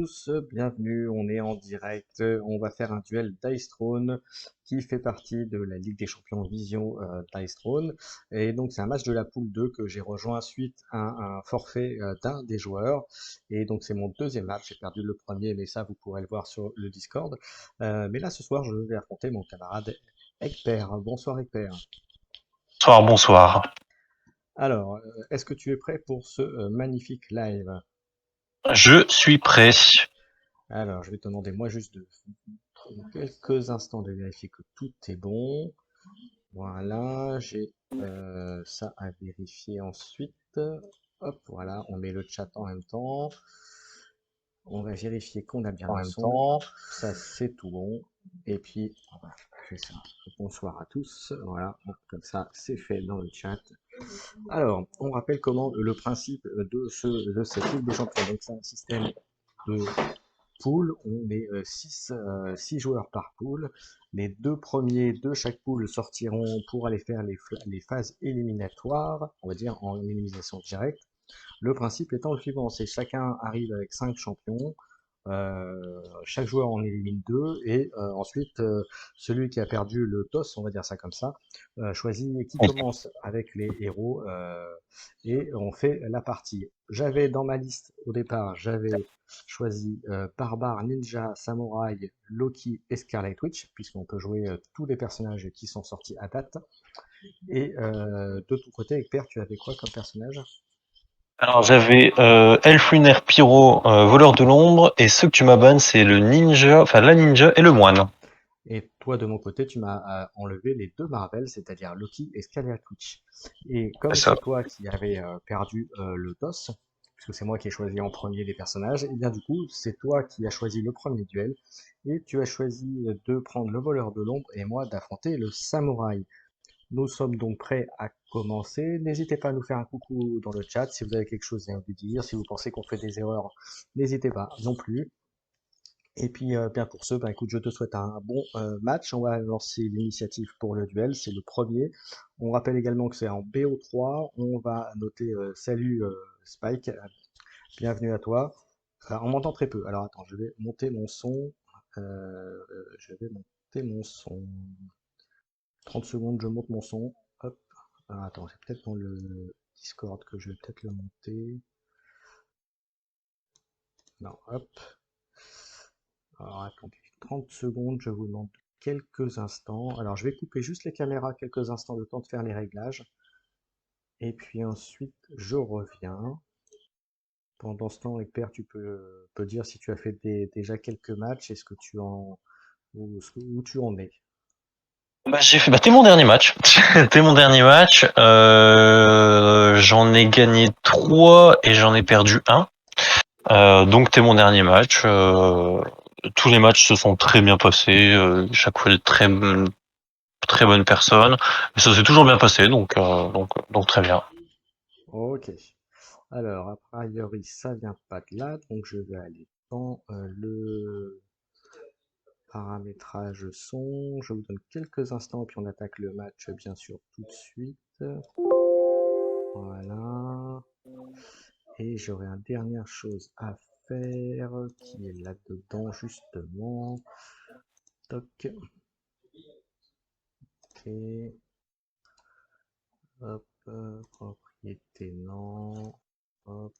tous, bienvenue, on est en direct, on va faire un duel Dice Throne qui fait partie de la Ligue des Champions Vision Dice Throne. Et donc c'est un match de la poule 2 que j'ai rejoint suite à un forfait d'un des joueurs. Et donc c'est mon deuxième match, j'ai perdu le premier, mais ça vous pourrez le voir sur le Discord. Mais là ce soir je vais affronter mon camarade Ekper. Bonsoir Ekper. Bonsoir, bonsoir. Alors, est-ce que tu es prêt pour ce magnifique live? Je suis prêt. Alors, je vais te demander, moi, juste de quelques instants de vérifier que tout est bon. Voilà, j'ai ça à vérifier ensuite. Hop, voilà, on met le chat en même temps. On va vérifier qu'on a bien En le même son. temps, Ça, c'est tout bon. Et puis, on va faire ça. Bonsoir à tous. Voilà, bon, comme ça, c'est fait dans le chat. Alors, on rappelle comment le principe de cette Ligue des Champions. Donc, c'est un système de poule. On est 6 joueurs par poule. Les deux premiers de chaque poule sortiront pour aller faire les phases éliminatoires, on va dire en élimination directe. Le principe étant le suivant, c'est chacun arrive avec 5 champions, chaque joueur en élimine 2, et ensuite celui qui a perdu le toss, on va dire ça comme ça, choisit qui commence avec les héros, et on fait la partie. J'avais dans ma liste au départ, j'avais choisi Barbare, Ninja, Samouraï, Loki et Scarlet Witch, puisqu'on peut jouer tous les personnages qui sont sortis à date. Et de ton côté, Ekper, tu avais quoi comme personnage? alors j'avais Elf Lunaire Pyro, Voleur de l'ombre, et ceux que tu m'abonnes, c'est le ninja, enfin la ninja et le moine. Et toi, de mon côté, tu m'as enlevé les deux Marvel, c'est-à-dire Loki et Scarlet Witch. Et C'est comme ça. c'est toi qui avais perdu le toss, puisque c'est moi qui ai choisi en premier les personnages, et bien du coup, c'est toi qui as choisi le premier duel, et tu as choisi de prendre le voleur de l'ombre et moi d'affronter le samouraï. Nous sommes donc prêts à commencer. N'hésitez pas à nous faire un coucou dans le chat si vous avez quelque chose à nous dire, si vous pensez qu'on fait des erreurs, n'hésitez pas non plus. Et puis, bien pour ce, bah, écoute, je te souhaite un bon match. On va lancer l'initiative pour le duel, c'est le premier. On rappelle également que c'est en BO3. On va noter salut Spike, bienvenue à toi. Alors, on m'entend très peu. Alors attends, je vais monter mon son. Je vais monter mon son. 30 secondes, je monte mon son. Hop. Alors, attends, c'est peut-être dans le Discord que je vais peut-être le monter. Non, hop. Alors attendez, 30 secondes, je vous demande quelques instants. Alors je vais couper juste les caméras quelques instants, le temps de faire les réglages. Et puis ensuite, je reviens. Pendant ce temps, Ekper, tu peux dire si tu as fait déjà quelques matchs, est-ce que tu en où tu en es. Bah, j'ai fait, bah, t'es mon dernier match. T'es mon dernier match. J'en ai gagné 3 et j'en ai perdu un. Donc t'es mon dernier match. Tous les matchs se sont très bien passés. Chaque fois de très bonnes personnes. Et ça s'est toujours bien passé, donc très bien. Ok. Alors, a priori, ça vient pas de là, donc je vais aller dans le paramétrage son. Je vous donne quelques instants et puis on attaque le match bien sûr tout de suite. Voilà. Et j'aurai une dernière chose à faire qui est là-dedans justement. Toc. Ok. Hop. Propriété non. Hop.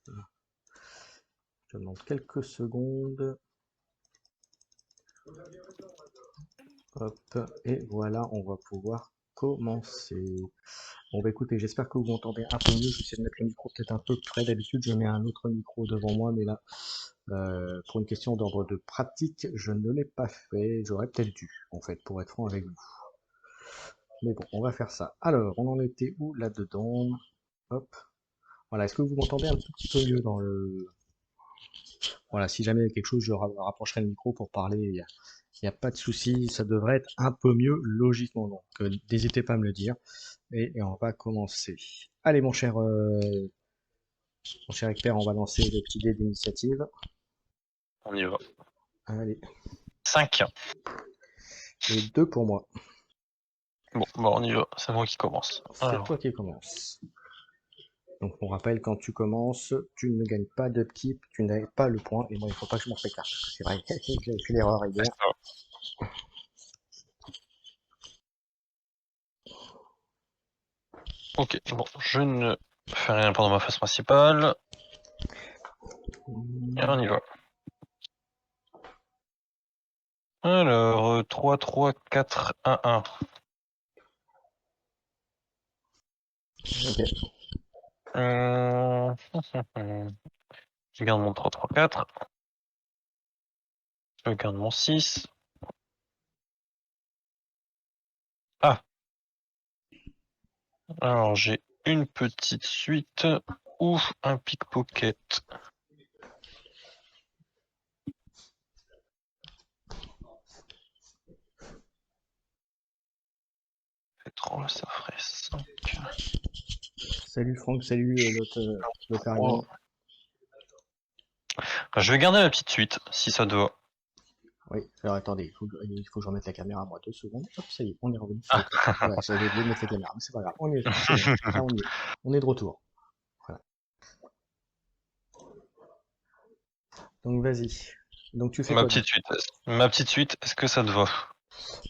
Je demande quelques secondes. Hop. Et voilà, on va pouvoir commencer. Bon bah écoutez, j'espère que vous m'entendez un peu mieux. Je vais essayer de mettre le micro peut-être un peu près. D'habitude, je mets un autre micro devant moi, mais là, pour une question d'ordre de pratique, je ne l'ai pas fait. J'aurais peut-être dû, en fait, pour être franc avec vous. Mais bon, on va faire ça. Alors, on en était où là-dedans? Hop. Voilà, est-ce que vous m'entendez un tout petit peu mieux dans le... Voilà, si jamais il y a quelque chose, je rapprocherai le micro pour parler. Il n'y a pas de souci, ça devrait être un peu mieux logiquement. Donc, n'hésitez pas à me le dire. Et on va commencer. Allez, mon cher expert, on va lancer le petit dé d'initiative. On y va. Allez, 5. et deux pour moi. Bon, on y va. C'est moi qui commence. C'est Alors, toi qui commence. Donc on rappelle, quand tu commences, tu ne gagnes pas d'upkeep, tu n'as pas le point, et moi il faut pas que je m'en réclame. C'est vrai, j'avais fait l'erreur C'est hier. ça. Ok, bon, je ne fais rien pendant ma phase principale. Et on y va. Alors, 3, 3, 4, 1, 1. Ok. Je garde mon 3, 3, 4. Je garde mon 6. Ah, alors j'ai une petite suite ou un pickpocket. Pétrole, ça ferait 5. Salut Franck, salut l'Otarion. Je vais garder la petite suite, si ça te va. Oui, alors attendez, il faut que je remette la caméra à moi 2 secondes. Hop, ça y est, on est revenu sur l'écran. Voilà, j'avais oublié de mettre la caméra, mais c'est pas grave, on y est, c'est bon. Là, on y est. On est de retour. Voilà. Donc vas-y. Donc tu fais Ma quoi petite donc? suite. Ma petite suite, est-ce que ça te va?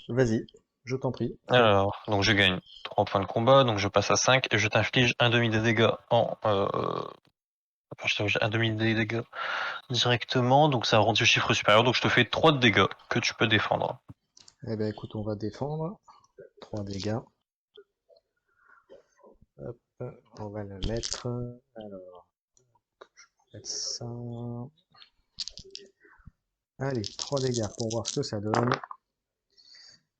Vas-y, je t'en prie. Alors, donc je gagne 3 points de combat, donc je passe à 5 et je t'inflige un demi des dégâts en... je t'inflige un demi des dégâts directement, donc ça rend du chiffre supérieur, donc je te fais 3 de dégâts que tu peux défendre. Eh ben écoute, on va défendre. 3 dégâts. Hop, on va le mettre. Alors, mettre ça. Allez, 3 dégâts pour voir ce que ça donne.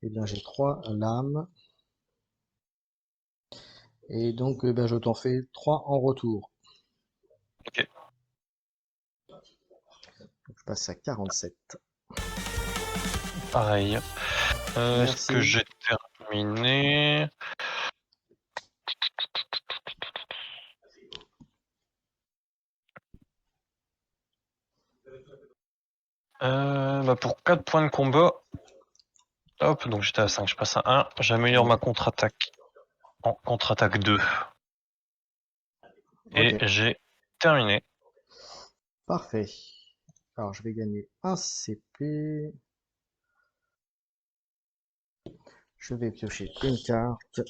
Eh bien, j'ai 3 lames. Et donc, ben, je t'en fais 3 en retour. Ok. Donc, je passe à 47. Pareil. Est-ce Merci. que j'ai terminé? Bah pour 4 points de combat, hop, donc j'étais à 5, je passe à 1. J'améliore Ouais. ma contre-attaque en contre-attaque 2. Ok, Et j'ai terminé. parfait. Alors, je vais gagner un CP. Je vais piocher une carte.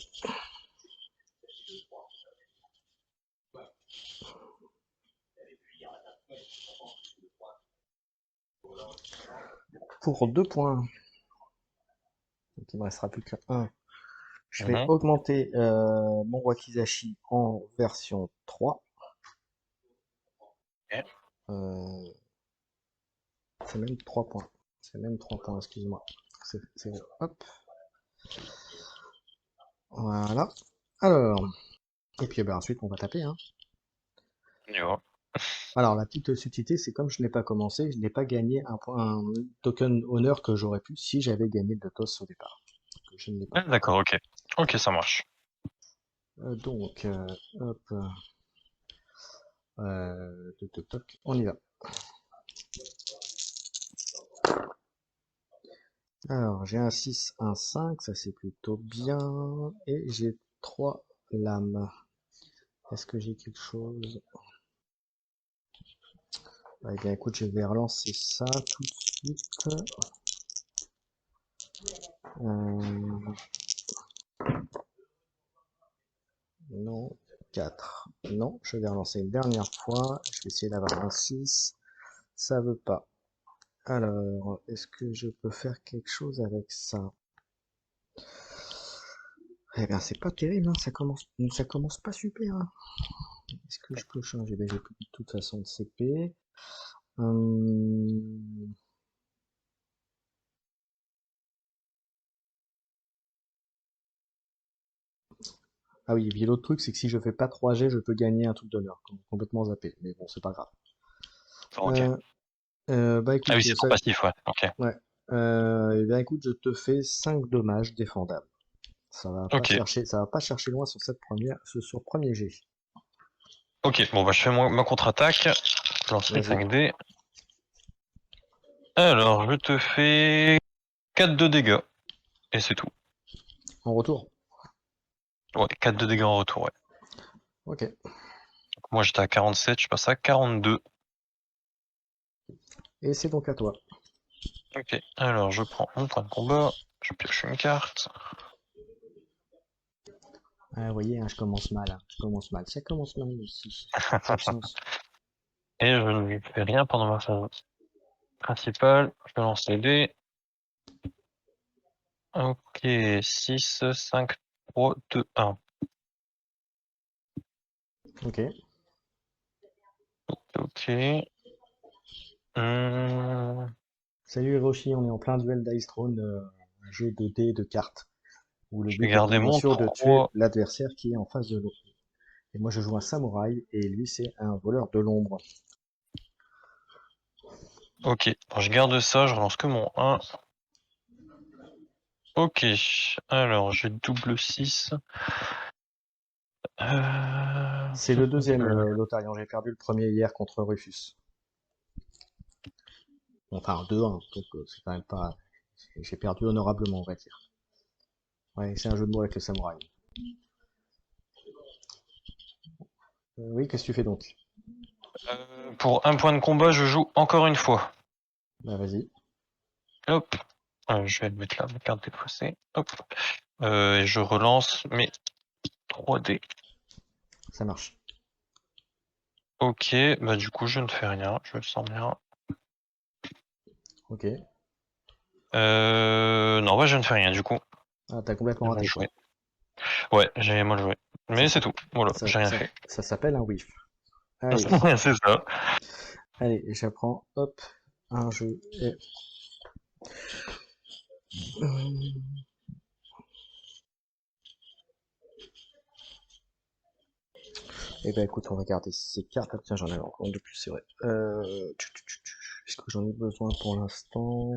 Pour 2 points. Donc, il me restera plus qu'un. Je vais Mhm. augmenter mon Wakizashi en version 3. Ok. Euh, c'est même 3 points. C'est même 3 points, excuse-moi. Hop. Voilà. Alors. Et puis ben, ensuite, on va taper. Hein. On y va. Alors, la petite subtilité, c'est comme je n'ai pas commencé, je n'ai pas gagné un token honneur que j'aurais pu si j'avais gagné le TOS au départ. Je ne l'ai pas. D'accord, ok. Ok, ça marche. Donc, hop. Toc, toc, toc, on y va. Alors, j'ai un 6, un 5, ça c'est plutôt bien. Et j'ai 3 lames. Est-ce que j'ai quelque chose? Eh bien, écoute, je vais relancer ça tout de suite. Euh, non, 4. Non, je vais relancer une dernière fois. Je vais essayer d'avoir un 6. Ça veut pas. Alors, est-ce que je peux faire quelque chose avec ça? Eh bien, c'est pas terrible, hein. Ça commence pas super, hein. Est-ce que je peux changer? Ben, j'ai plus de toute façon de CP. Hum, Ah oui, et puis l'autre truc, c'est que si je fais pas 3G, je peux gagner un truc d'honneur. Complètement zappé. Mais bon, c'est pas grave. Ok. Euh, Bah Ah écoute, oui, c'est ton ça, passif, ouais. Ok. ouais. Eh bien écoute, je te fais 5 dommages défendables. Ok. Ça va pas chercher loin sur sur premier G. Ok, bon bah je fais ma contre-attaque. Je lance les Vas-y. 5 dés. Alors, je te fais 4 de dégâts. Et c'est tout. En retour. Ouais, 4 de dégâts en retour, ouais. Ok. moi j'étais à 47, je passe à 42. Et c'est donc à toi. Ok, alors je prends mon point de combat, je pioche une carte. Ah, vous voyez, hein, je commence mal. Hein, je commence mal. Ça commence mal aussi. Patience. Et je ne lui fais rien pendant ma phase principale. Je lance les dés. Ok, 6, 5, 3, 2, 1. Ok. Ok. Hum, Salut Hiroshi, on est en plein duel d'Ice Throne, un jeu de dés de cartes, où le je vais but étant garder bien mon sûr de tuer 3. l'adversaire qui est en face de nous. Et moi je joue un samouraï, et lui c'est un voleur de l'ombre. Ok, bon, je garde ça, je relance que mon 1. Ok, alors j'ai double 6. C'est le deuxième, Lotarion, j'ai perdu le premier hier contre Rufus. Enfin, 2-1, donc c'est quand même pas... J'ai perdu honorablement, on va dire. Ouais, c'est un jeu de mots avec le samouraï. Oui, qu'est-ce que tu fais donc? Pour un point de combat, je joue encore une fois. Bah vas-y, Hop, je vais le mettre là, ma carte défaussée. Hop, et je relance mes 3 dés. ça marche. Ok, bah du coup je ne fais rien, je le sens bien. Ok. Non, ouais, je ne fais rien du coup. Ah, t'as complètement J'ai mal raté, joué. toi. Ouais, j'ai mal joué. Ça, Mais c'est tout. Voilà, ça, j'ai rien ça, fait. ça s'appelle un whiff. Allez, C'est ça. allez, j'apprends, hop, un jeu. Et ben écoute, on va garder ces cartes. Ah, tiens, j'en avais encore une de plus, c'est vrai. Est-ce que j'en ai besoin pour l'instant?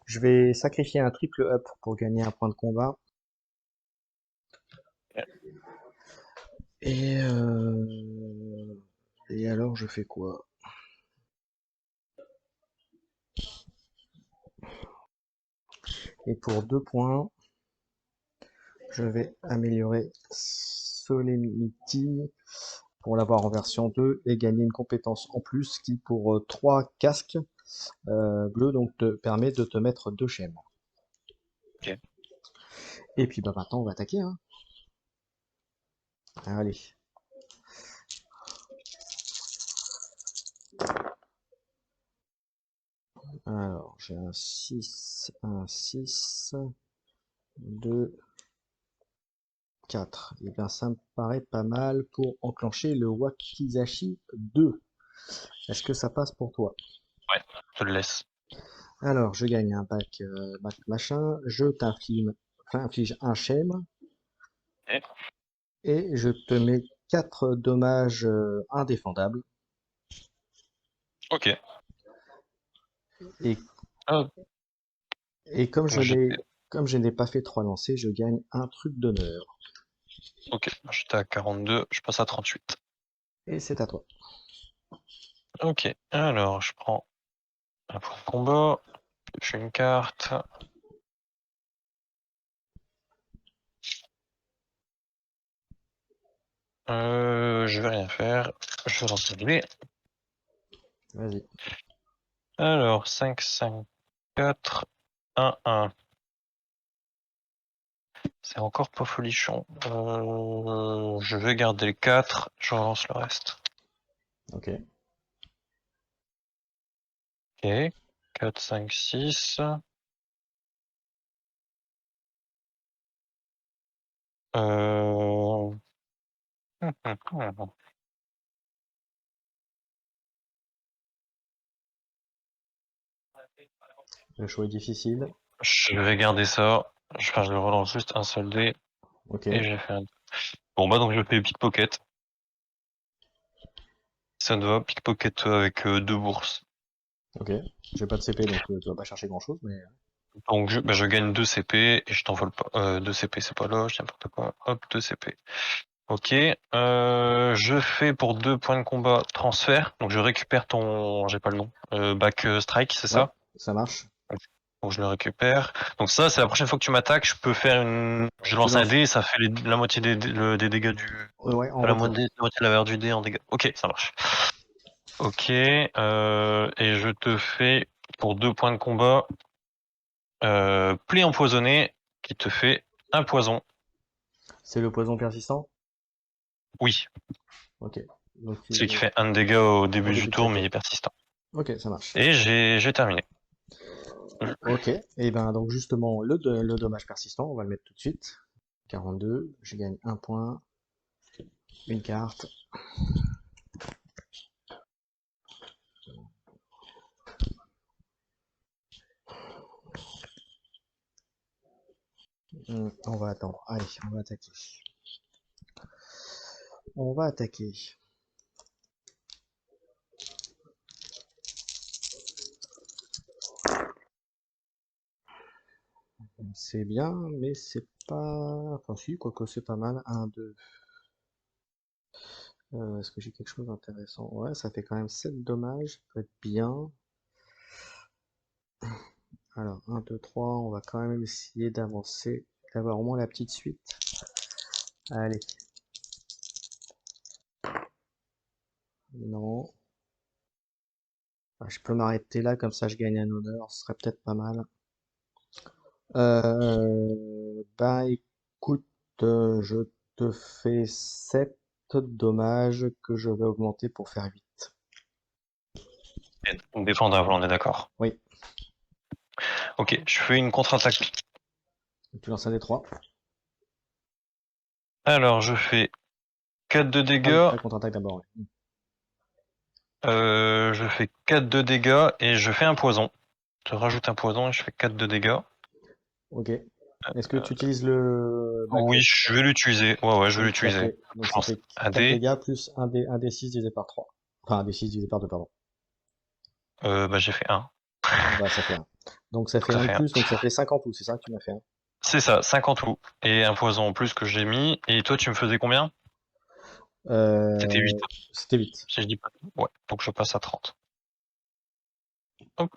Je vais sacrifier un triple up pour gagner un point de combat. Et, et alors, je fais quoi? Et pour 2 points, je vais améliorer Solemnity pour l'avoir en version 2 et gagner une compétence en plus qui, pour 3 casques bleus, donc te permet de te mettre 2 chaînes. Ok. Et puis bah maintenant, on va attaquer. Hein. Allez. Alors, j'ai un 6, 2, 4. Et bien, ça me paraît pas mal pour enclencher le Wakizashi 2. Est-ce que ça passe pour toi? Ouais, je le laisse. Alors, je gagne un bac machin, je inflige un shame, Ok. et je te mets 4 dommages indéfendables. Ok. Et, Hop, et comme je n'ai pas fait 3 lancers, je gagne un truc d'honneur. ok, j'étais à 42, je passe à 38. Et c'est à toi. Ok, alors je prends un point de combat, je fais une carte. Je vais rien faire. Je vais lancer le dé. Vas-y. Alors, 5, 5, 4, 1, 1. C'est encore pas folichon. Je vais garder le 4, je relance le reste. Ok. Ok, 4, 5, 6. Euh... Le choix est difficile. Je vais garder ça. Je relance juste un seul dé Ok. et j'ai fait un... Bon bah donc je fais pickpocket. Ça te va, pickpocket avec 2 bourses. Ok. J'ai pas de CP, donc tu vas pas chercher grand chose, mais. Donc je gagne 2 CP et je t'envole pas. 2 CP c'est pas là, je n'importe quoi. Hop, 2 CP. Ok. Je fais pour 2 points de combat transfert. Donc je récupère ton... J'ai pas le nom. Back strike, c'est Ouais, ça? ça marche. Donc je le récupère. Donc ça, c'est la prochaine fois que tu m'attaques, je peux faire une. Je lance un lances. dé et ça fait la moitié des dégâts du. Ouais, en Pas la retour. moitié, la moitié de la valeur du dé en dégâts. Ok, ça marche. Ok, et je te fais pour 2 points de combat plaie empoisonnée qui te fait un poison. C'est le poison persistant? Oui, Ok. Donc, celui qui fait un dégât au au début du début de tour, chaque mais il tour. est persistant. Ok, ça marche. Et j'ai terminé. Ok. Et ben, donc, justement, le dommage persistant, on va le mettre tout de suite. 42. Je gagne un point. Une carte. On va attendre. Allez, on va attaquer. On va attaquer. C'est bien, mais c'est pas... Enfin si, quoique c'est pas mal. Un, 2. Est-ce que j'ai quelque chose d'intéressant? Ouais, ça fait quand même 7 dommages. Ça peut être bien. Alors, un, 2, 3. On va quand même essayer d'avancer. D'avoir au moins la petite suite. Allez. Non. Ah, je peux m'arrêter là, comme ça je gagne un honneur. Ce serait peut-être pas mal. Bah écoute, je te fais 7 dommages que je vais augmenter pour faire 8. Défendable, on est d'accord. Oui, Ok, je fais une contre-attaque. tu lances un des 3. Alors, je fais 4 de Ah oui, dégâts. la contre-attaque d'abord. Ouais. Je fais 4 de dégâts et je fais un poison. Je rajoute un poison et je fais 4 de dégâts. Ok. Est-ce que tu utilises le Oui, bâclé? je vais l'utiliser. Ouais, je vais Oui, tout à l'utiliser. fait. Donc Je ça lance fait un 4 dé. dégâts plus un des 6 divisé par 3. Enfin, un des 6 divisé par 2, pardon. Bah, j'ai fait un. Bah ça fait un. Donc ça Donc fait ça un de fait un. plus, donc ça fait 5 en tout, c'est ça que tu m'as fait, hein? C'est ça, 5 en tout. Et un poison en plus que j'ai mis. Et toi, tu me faisais combien? C'était 8, C'était 8. si je dis pas. Ouais, donc je passe à 30. Hop.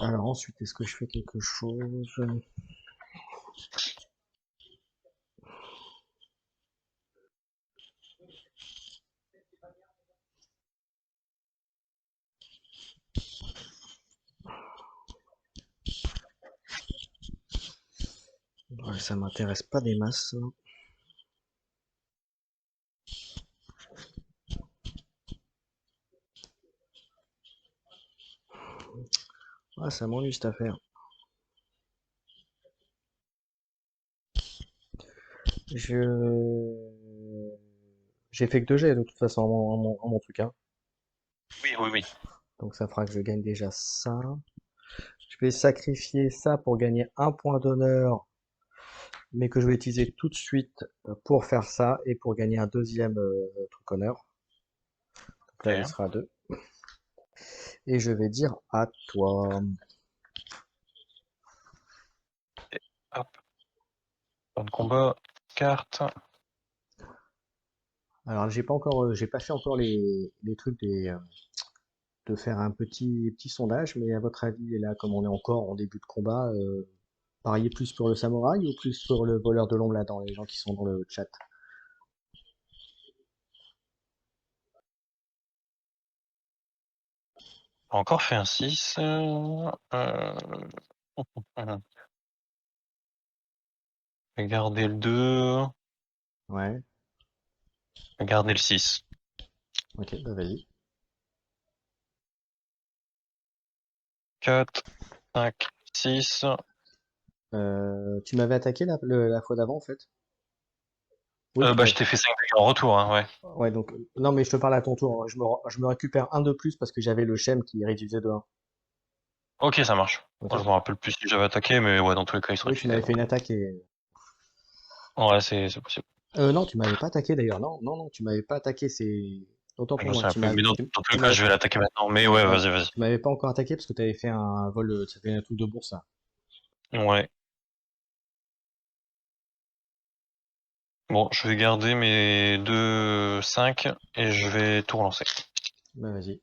Alors ensuite, est-ce que je fais quelque chose? Ouais, ça m'intéresse pas des masses. Ah, ça m'ennuie cette affaire. Je... J'ai fait que 2 jets de toute façon en mon truc, hein. Oui, oui, oui. Donc ça fera que je gagne déjà ça. Je vais sacrifier ça pour gagner un point d'honneur, mais que je vais utiliser tout de suite pour faire ça et pour gagner un deuxième truc honneur. Donc là, il Ok. sera à 2. Et je vais dire à toi. Hop. Point de combat. Carte. Alors j'ai pas encore, j'ai pas fait encore les trucs de faire un petit sondage, mais à votre avis, et là, comme on est encore en début de combat, pariez plus pour le samouraï ou plus pour le voleur de l'ombre là dans les gens qui sont dans le chat? Encore fait un 6. Je vais garder le 2. Ouais, Je vais garder le 6. ok, bah vas-y. 4, 5, 6. Tu m'avais attaqué la fois d'avant en fait? Oui, tu Bah, m'avais. je t'ai fait 5 dégâts en retour, hein, ouais. Ouais, donc non, mais je te parle à ton tour, hein. Je me récupère un de plus parce que j'avais le Shem qui réduisait de 1. Ok, ça marche. Ok? Moi, je me rappelle plus si j'avais attaqué, mais ouais, dans tous les cas, il se Oui, tu réfusait, m'avais fait donc. une attaque et. Ouais, c'est possible. Non, tu m'avais pas attaqué d'ailleurs. Non, non, non, tu m'avais pas attaqué. C'est autant Je pour me moi. souviens plus. Mais dans tous Tu les cas, m'as, je vais l'attaquer maintenant. Mais ouais, ouais, vas-y, vas-y. tu m'avais pas encore attaqué parce que tu avais fait un vol. Ça fait un truc de bourse là. Ouais. Bon, je vais garder mes 2 5 et je vais tout relancer. Bah vas-y.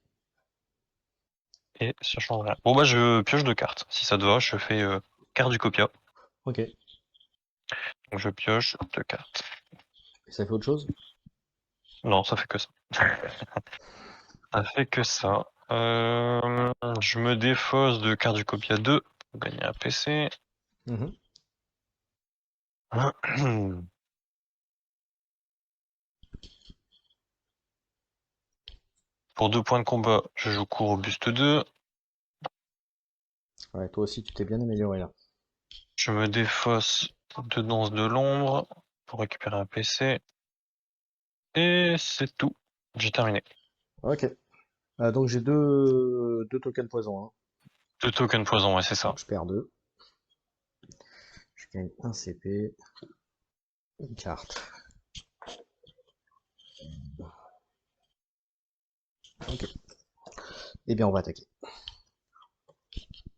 Et ça change rien. Bon bah je pioche 2 cartes. Si ça te va, je fais carte du copia. Ok. Et Donc je pioche 2 cartes. ça fait autre chose? Non, ça fait que ça. Ça fait que ça. Je me défausse de carte du copia 2 pour gagner un PC. Mhm. Pour 2 points de combat, je joue court au buste 2. Ouais, toi aussi, tu t'es bien amélioré là. Je me défausse de danse de l'ombre pour récupérer un PC. Et c'est tout. J'ai terminé. Ok. Donc j'ai deux tokens poison, hein. 2 tokens poison, ouais, c'est ça. Donc je perds 2. Je gagne un CP. Une carte. Ok. Eh bien, on va attaquer.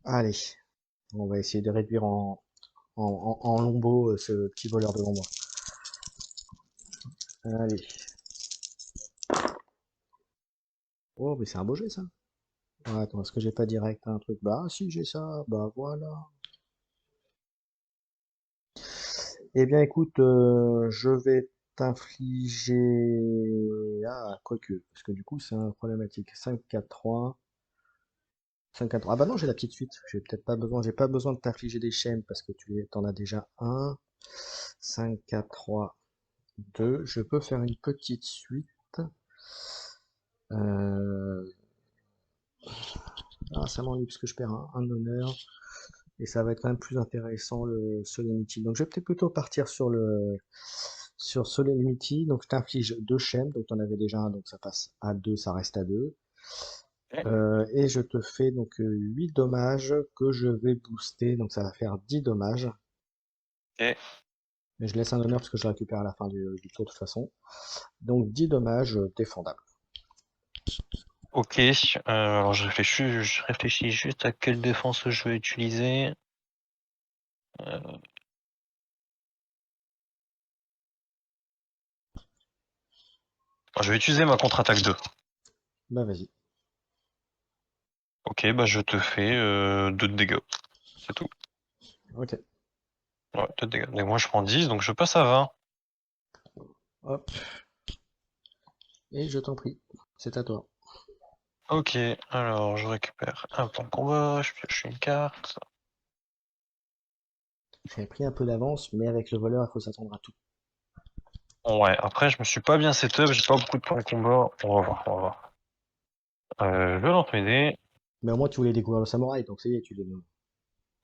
Allez. On va essayer de réduire en lombo ce petit voleur de l'ombre. Allez. Oh, mais c'est un beau jet, ça. Ouais, attends, est-ce que j'ai pas direct un truc? Bah, si, j'ai ça. Bah, voilà. Eh bien, écoute, je vais t'infliger... Ah, quoique, parce que du coup, c'est un problématique. 5-4-3. 5-4-3. Ah bah non, j'ai la petite suite. J'ai pas besoin de t'infliger des chaînes parce que t'en as déjà un. 5-4-3-2. Je peux faire une petite suite. Euh... Ah, ça m'ennuie parce que je perds un honneur. Et ça va être quand même plus intéressant le Solemnity. Donc je vais peut-être plutôt partir sur Solemnity. Donc je t'inflige 2 schèmes, donc tu en avais déjà un, donc ça passe à 2, ça reste à 2. Ok. Et je te fais donc 8 dommages que je vais booster, donc ça va faire 10 dommages. Mais je laisse un honneur parce que je le récupère à la fin du tour de toute façon. Donc 10 dommages défendables. Ok, alors je réfléchis juste à quelle défense je vais utiliser. Euh, je vais utiliser ma contre-attaque 2. Bah vas-y. Ok, bah je te fais 2 de dégâts. C'est tout. Ok. Ouais, 2 de dégâts. Mais moi je prends 10, donc je passe à 20. Hop. Et je t'en prie. C'est à toi. Ok, alors je récupère un point de combat, je pioche une carte. J'avais pris un peu d'avance, mais avec le voleur, il faut s'attendre à tout. Ouais, après je me suis pas bien setup, j'ai pas beaucoup de points de combat. On va voir, on va voir. Je lance mes dés. Mais au moins, tu voulais découvrir le samouraï, donc ça y est, tu le donnes.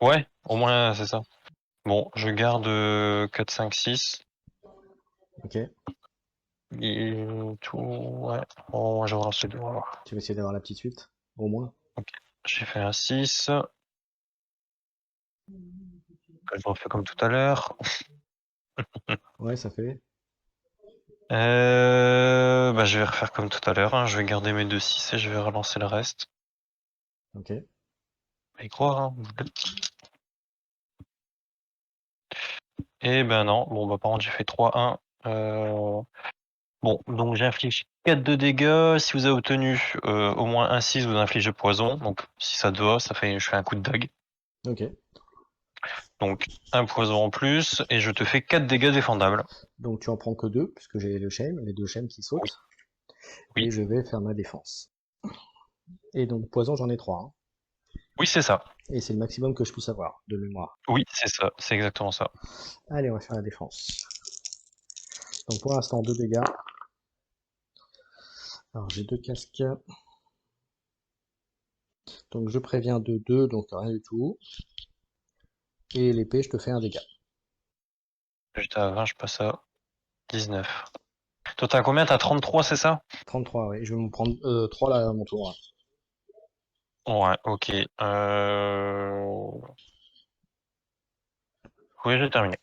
Ouais, au moins c'est ça. Bon, je garde 4, 5, 6. Ok. Et tout, ouais. Bon, je relance les deux, on va voir. Tu vas essayer d'avoir la petite suite, au moins. Ok, j'ai fait un 6. Je refais comme tout à l'heure. Ouais, ça fait. Bah, je vais refaire comme tout à l'heure, hein. Je vais garder mes 2 6 et je vais relancer le reste. Ok. Faut y croire, hein. Et ben non. Bon, bah, par contre, j'ai fait 3-1. Bon, donc j'inflige 4 de dégâts. Si vous avez obtenu au moins un 6, vous infligez poison. Donc, si ça te va, je fais un coup de dague. Ok. Donc, un poison en plus, et je te fais 4 dégâts défendables. Donc tu en prends que 2, puisque j'ai le shame, les 2 shames qui Oui, sautent. oui, Et je vais faire ma défense. Et donc poison, j'en ai 3, hein. oui, c'est ça. Et c'est le maximum que je puisse avoir, de mémoire. Oui, c'est ça. C'est exactement ça. Allez, on va faire la défense. Donc pour l'instant, 2 dégâts. Alors j'ai 2 casques. Donc je préviens de 2, donc rien du tout. Et l'épée, je te fais un dégât. J'étais à 20, je passe à 19. Toi, t'as combien? T'as 33, c'est ça? 33, oui. Je vais me prendre 3 là à mon tour, hein. Ouais, ok. Oui, j'ai terminé.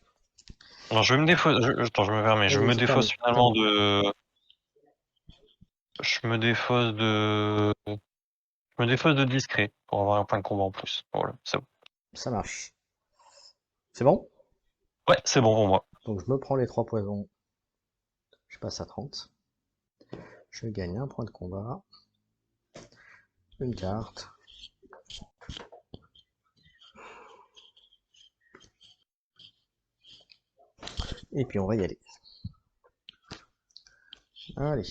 Alors, je vais me défausser. Attends, je me permets. Je Vas-y, me vas-y, défausse termine, finalement termine. de. Je me défausse de. Je me défausse de discret pour avoir un point de combat en plus. Voilà, c'est bon. Ça marche. C'est bon? Ouais, c'est bon pour moi. Donc je me prends les 3 poisons. Je passe à 30. Je gagne un point de combat. Une carte. Et puis on va y aller. Allez,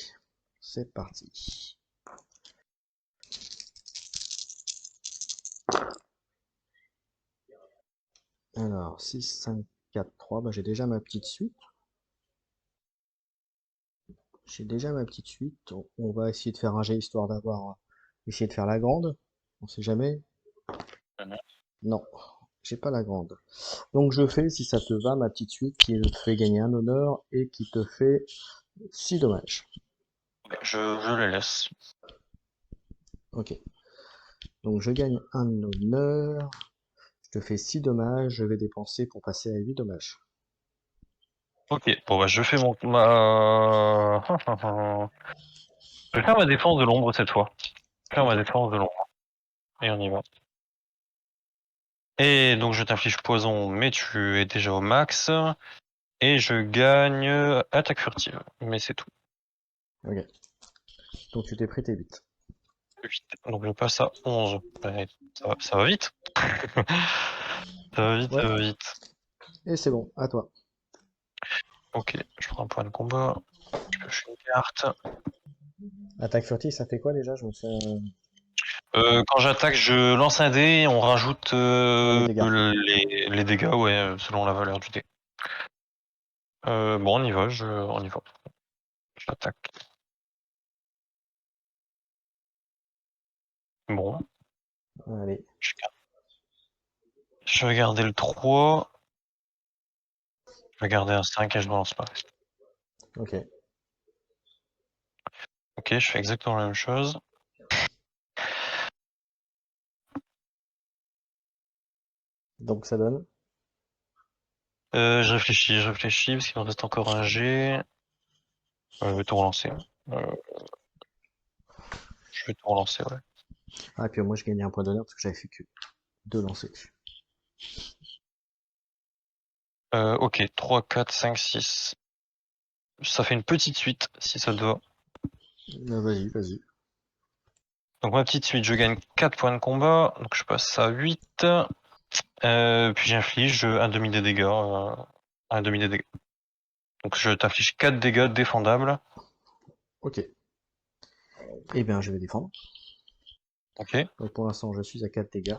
c'est parti. Alors, 6, 5, 4, 3, bah, j'ai déjà ma petite suite. On va essayer de faire un jet histoire d'avoir... essayer de faire la grande. On sait jamais. Non, j'ai pas la grande. Donc je fais, si ça te va, ma petite suite qui te fait gagner un honneur et qui te fait 6 dommages. Je les laisse. Ok. Donc je gagne un honneur. Je te fais 6 dommages. Je vais dépenser pour passer à 8 dommages. Ok, bon bah je fais ma... Je vais faire ma défense de l'ombre cette fois. Je vais faire ma défense de l'ombre. Et on y va. Et donc je t'inflige poison, mais tu es déjà au max. Et je gagne attaque furtive. Mais c'est tout. Ok. Donc tu t'es pris tes 8. 8. Donc je passe à 11. Ouais, ça va vite. Ça va vite, Ouais. ça va vite. Et c'est bon, à toi. Ok, je prends un point de combat. Je pioche une carte. Attaque furtive, ça fait quoi déjà? Je me fais Quand j'attaque, je lance un dé et on rajoute les dégâts. les dégâts, ouais, selon la valeur du dé. Bon, on y va, on y va. J'attaque. Bon, Allez. je vais garder le 3. Je vais garder un 5 et je ne relance pas. Ok. Ok, je fais exactement la même chose. Donc ça donne. Je réfléchis, parce qu'il me reste encore un G. Je vais tout relancer. Euh, je vais tout relancer, ouais. Ah, et puis moi je gagnais un point d'honneur parce que j'avais fait que 2 lancers. Ok, 3, 4, 5, 6. Ça fait une petite suite, si ça te va. Vas-y, vas-y. Donc ma petite suite, je gagne 4 points de combat, donc je passe à 8. Puis j'inflige un demi des dégâts. Un demi des dégâts. Donc je t'inflige 4 dégâts défendables. Ok. Eh bien, je vais défendre. Ok. Donc pour l'instant, je suis à 4 dégâts.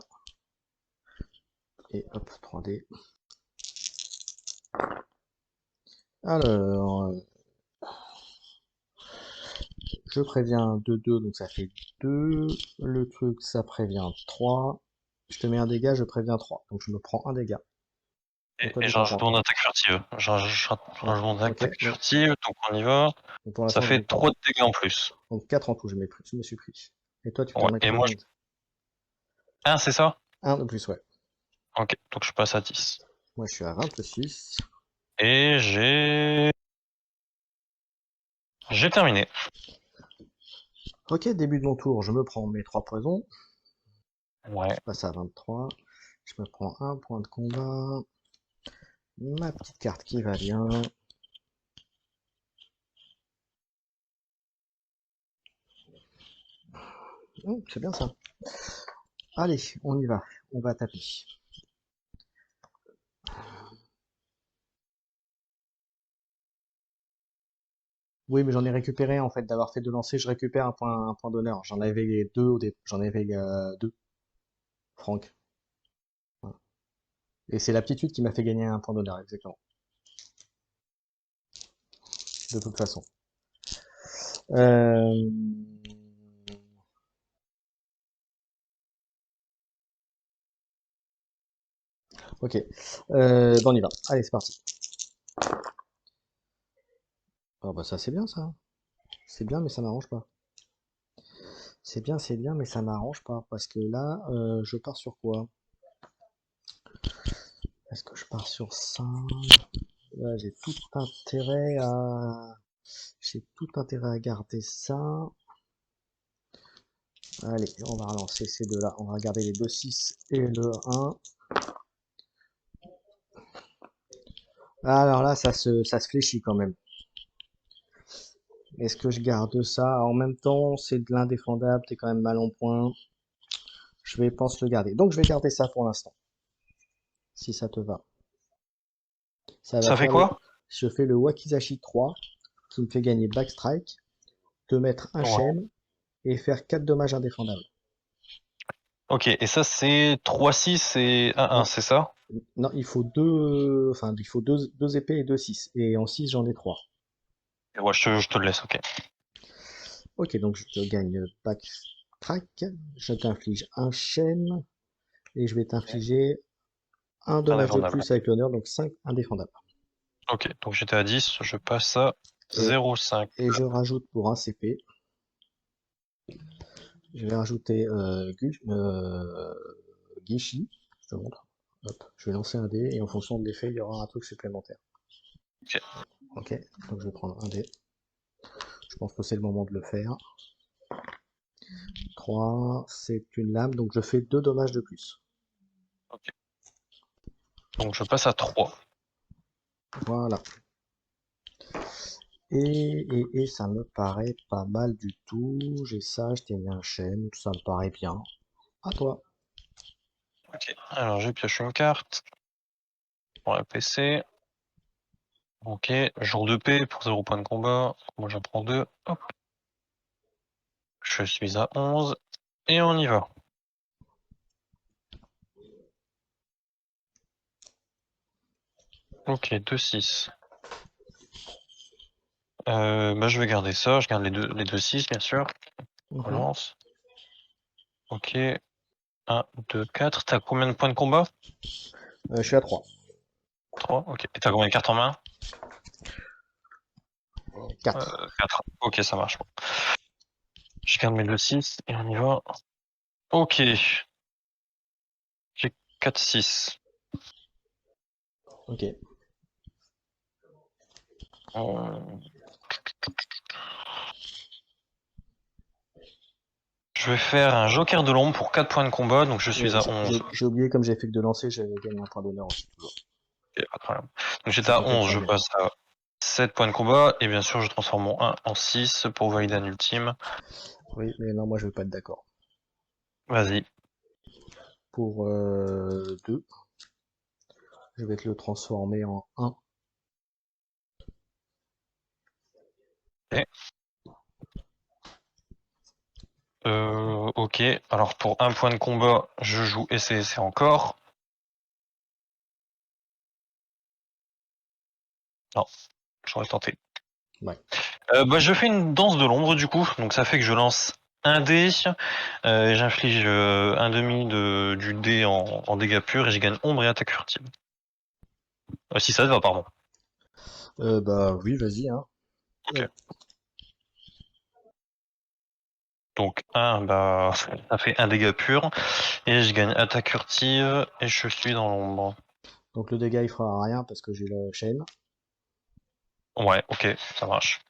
Et hop, 3D. Alors, je préviens 2-2, donc ça fait 2. Le truc, ça prévient 3. Je te mets un dégât, je préviens 3. Donc je me prends un dégât. Et toi, Et tu t'en prends j'ajoute mon 3. attaque furtive. J'ajoute Ouais, mon ok. attaque furtive, donc on y va. Donc pour Ça l'instant, fait 3 de dégâts en plus. donc 4 en tout, je me suis pris. Et toi, tu t'en Ouais. mets Et moi, combien? Ah, c'est ça? Un de plus, ouais. Ok, donc je passe à 10. Moi, je suis à 20 plus 6. Et j'ai terminé. Ok, début de mon tour, je me prends mes 3 poisons. Ouais. Je passe à 23. Je me prends un point de combat. Ma petite carte qui va bien. Oh, c'est bien ça. Allez, on y va. On va taper. Oui, mais j'en ai récupéré en fait d'avoir fait 2 lancers. Je récupère un point d'honneur. J'en avais 2 au début. J'en avais 2. Franck. Voilà. Et c'est l'aptitude qui m'a fait gagner un point d'honneur, exactement. De toute façon. Euh... Ok. On y va. Allez, c'est parti. Oh bah ça c'est bien ça. C'est bien, mais ça m'arrange pas. C'est bien, mais ça m'arrange pas. Parce que là, je pars sur quoi? Est-ce que je pars sur ça? Ouais, j'ai tout intérêt à garder ça. Allez, on va relancer ces deux-là. On va regarder les 2-6 et le 1. Alors là, ça se fléchit quand même. Est-ce que je garde ça? En même temps, c'est de l'indéfendable, t'es quand même mal en point. Je vais pense le garder. Donc je vais garder ça pour l'instant. Si ça te va. Ça va Ça fait faire le, quoi? je fais le Wakizashi 3, qui me fait gagner Backstrike, te mettre un Ouais. Shen, et faire 4 dommages indéfendables. Ok, et ça c'est 3-6 et 1-1, Non, c'est ça? non, il faut deux épées et 2 6. Et en 6, j'en ai 3. Ouais, je te le laisse, ok. Ok, donc je te gagne Backstrike, je t'inflige un Shen, et je vais t'infliger un dommage de Indéfendable. plus avec l'honneur, donc 5 indéfendables. Ok, donc j'étais à 10, je passe à Et, 0,5. et je rajoute pour un CP, je vais rajouter Gishi, je te montre. Hop, je vais lancer un dé et en fonction de l'effet, il y aura un truc supplémentaire. Ok. Ok, donc je vais prendre un dé. Je pense que c'est le moment de le faire. 3, c'est une lame, donc je fais 2 dommages de plus. Ok. Donc je passe à 3. Voilà. Et ça me paraît pas mal du tout. J'ai ça, je t'ai mis un chêne, ça me paraît bien. À toi. Ok. Alors je pioche une carte pour la PC. Ok. Jour de paix pour 0 point de combat. Moi j'en prends 2. Hop. Je suis à 11. Et on y va. Ok, 2-6. Bah, je vais garder ça. Je garde les deux 6 bien sûr. Mhm. Relance. Ok. 1, 2, 4. T'as combien de points de combat? Je suis à 3. 3. Ok. Et t'as combien de cartes en main? 4. 4. Ok, ça marche. Je garde mes 2-6 et on y va. Ok. J'ai 4-6. Ok. Je vais faire un joker de l'ombre pour 4 points de combat, donc je suis à 11. J'ai oublié, comme j'ai fait que de lancer, j'ai gagné un point d'honneur aussi, toujours. Ok, pas de problème. Donc j'étais Ça à peut peut-être 11, je servir. passe à 7 points de combat, et bien sûr je transforme mon 1 en 6 pour valider un ultime. Oui, mais non, moi je vais pas être d'accord. Vas-y. Pour 2, je vais te le transformer en 1. Ok. Ok. Alors pour un point de combat, je joue SCSC encore. Non, j'aurais tenté. Ouais. Bah, je fais une danse de l'ombre du coup, donc ça fait que je lance un dé, et j'inflige un demi du dé en dégâts purs et je gagne ombre et attaque furtive. Si ça te va, pardon. Bah oui, vas-y, hein. Ok. Donc bah ça fait un dégât pur et je gagne attaque furtive et je suis dans l'ombre. Donc le dégât il fera rien parce que j'ai la chaîne. Ouais, ok, ça marche.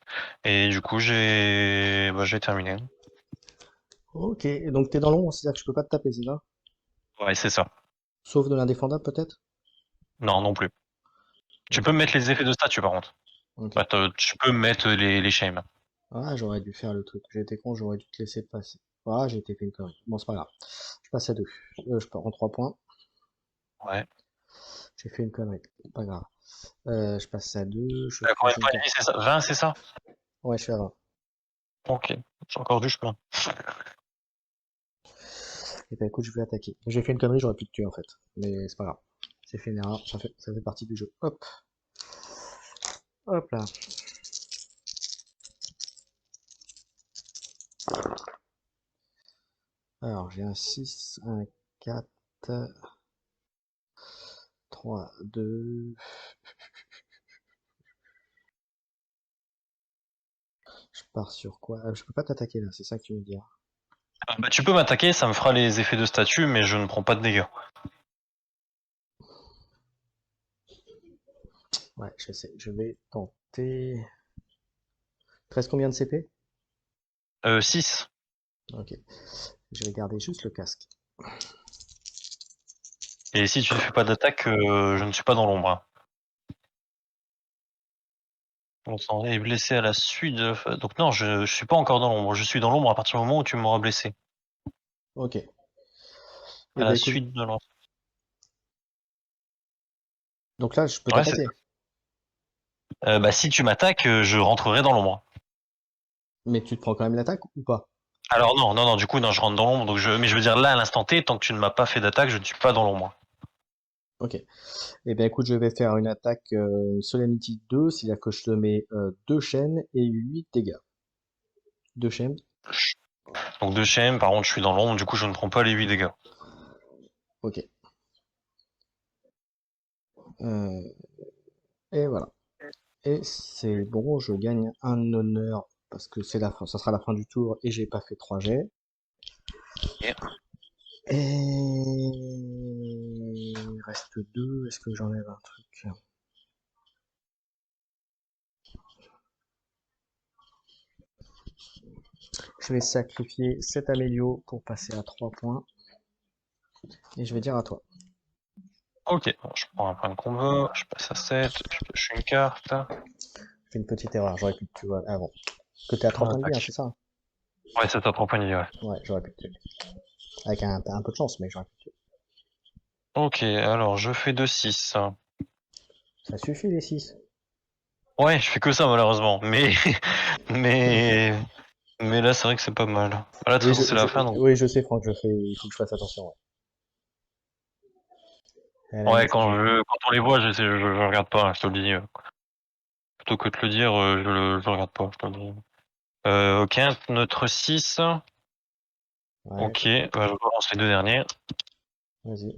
Et du coup j'ai terminé. Ok, et donc t'es dans l'ombre, c'est-à-dire que je peux pas te taper, c'est ça? Ouais, c'est ça. Sauf de l'indéfendable peut-être? Non, non plus. Tu Ok, peux mettre les effets de statut par contre. ok. Bah, tu peux mettre les shames. Ah, j'aurais dû faire le truc. J'ai été con, j'aurais dû te laisser passer. Ah, j'ai été fait une connerie. Bon, c'est pas grave. Je passe à 2. Je pars en 3 points. Ouais. J'ai fait une connerie. Pas grave. Je passe à 2. Je T'as combien pioche de une points de carte. vie, c'est ça? 20, c'est ça? Ouais, je suis à 20. Ok. J'ai encore du chemin. Et bah écoute, je vais attaquer. J'ai fait une connerie, j'aurais pu te tuer en fait. Mais c'est pas grave. C'est fait une erreur, ça fait partie du jeu. Hop. Hop là. Alors, j'ai un 6, un 4, 3, 2. Je pars sur quoi? Je peux pas t'attaquer là, c'est ça que tu veux dire. Bah, tu peux m'attaquer, ça me fera les effets de statut, mais je ne prends pas de dégâts. Ouais, je sais. Je vais tenter. 13 combien de CP? 6. Ok. Je vais garder juste le casque. Et si tu ne fais pas d'attaque, je ne suis pas dans l'ombre, hein. On est blessé à la suite de... Donc non, je suis pas encore dans l'ombre. Je suis dans l'ombre à partir du moment où tu m'auras blessé. Ok. Et À ben la écoute, suite de l'enfant. donc là, je peux Ouais, c'est t'attaquer. Bah si tu m'attaques, je rentrerai dans l'ombre. Mais tu te prends quand même l'attaque ou pas? Alors non, non, non, du coup non, je rentre dans l'ombre, mais je veux dire là à l'instant T, tant que tu ne m'as pas fait d'attaque, je ne suis pas dans l'ombre. Ok. Eh bien écoute, je vais faire une attaque Solemnity 2, c'est-à-dire que je te mets 2 chaînes et 8 dégâts. 2 chaînes. Donc 2 chaînes, par contre je suis dans l'ombre, du coup je ne prends pas les 8 dégâts. Ok. Euh, et voilà. Et c'est bon, je gagne un honneur parce que c'est la fin, ça sera la fin du tour et j'ai pas fait 3 jets. Ok. Et il reste 2, est-ce que j'enlève un truc? Je vais sacrifier cet Amélio pour passer à 3 points. Et je vais dire à toi. Ok, bon, je prends un point de combat, je passe à 7, je pioche une carte. Je fais une petite erreur, j'aurais pu te tuer avant. Que t'es à 3 points de vie, hein, Attaque. c'est ça? Ouais, c'est à 3 points de vie, ouais. Ouais, j'aurais pu te tuer. Avec un peu de chance, mais j'aurais pu te tuer. Ok, alors je fais 2-6. Ça suffit les 6. Ouais, je fais que ça malheureusement, mais mais mais là c'est vrai que c'est pas mal. Là, de toute Oui, façon c'est la fin donc. oui, je sais, Franck, il faut que je fasse attention. Ouais. Elle a une Ouais, petite- quand on les voit, je regarde pas, hein, je te le dis. Plutôt que de te le dire, je le regarde pas, je te le dis. Ok, notre 6. Ouais, Ok, bah, je commence les deux derniers. vas-y.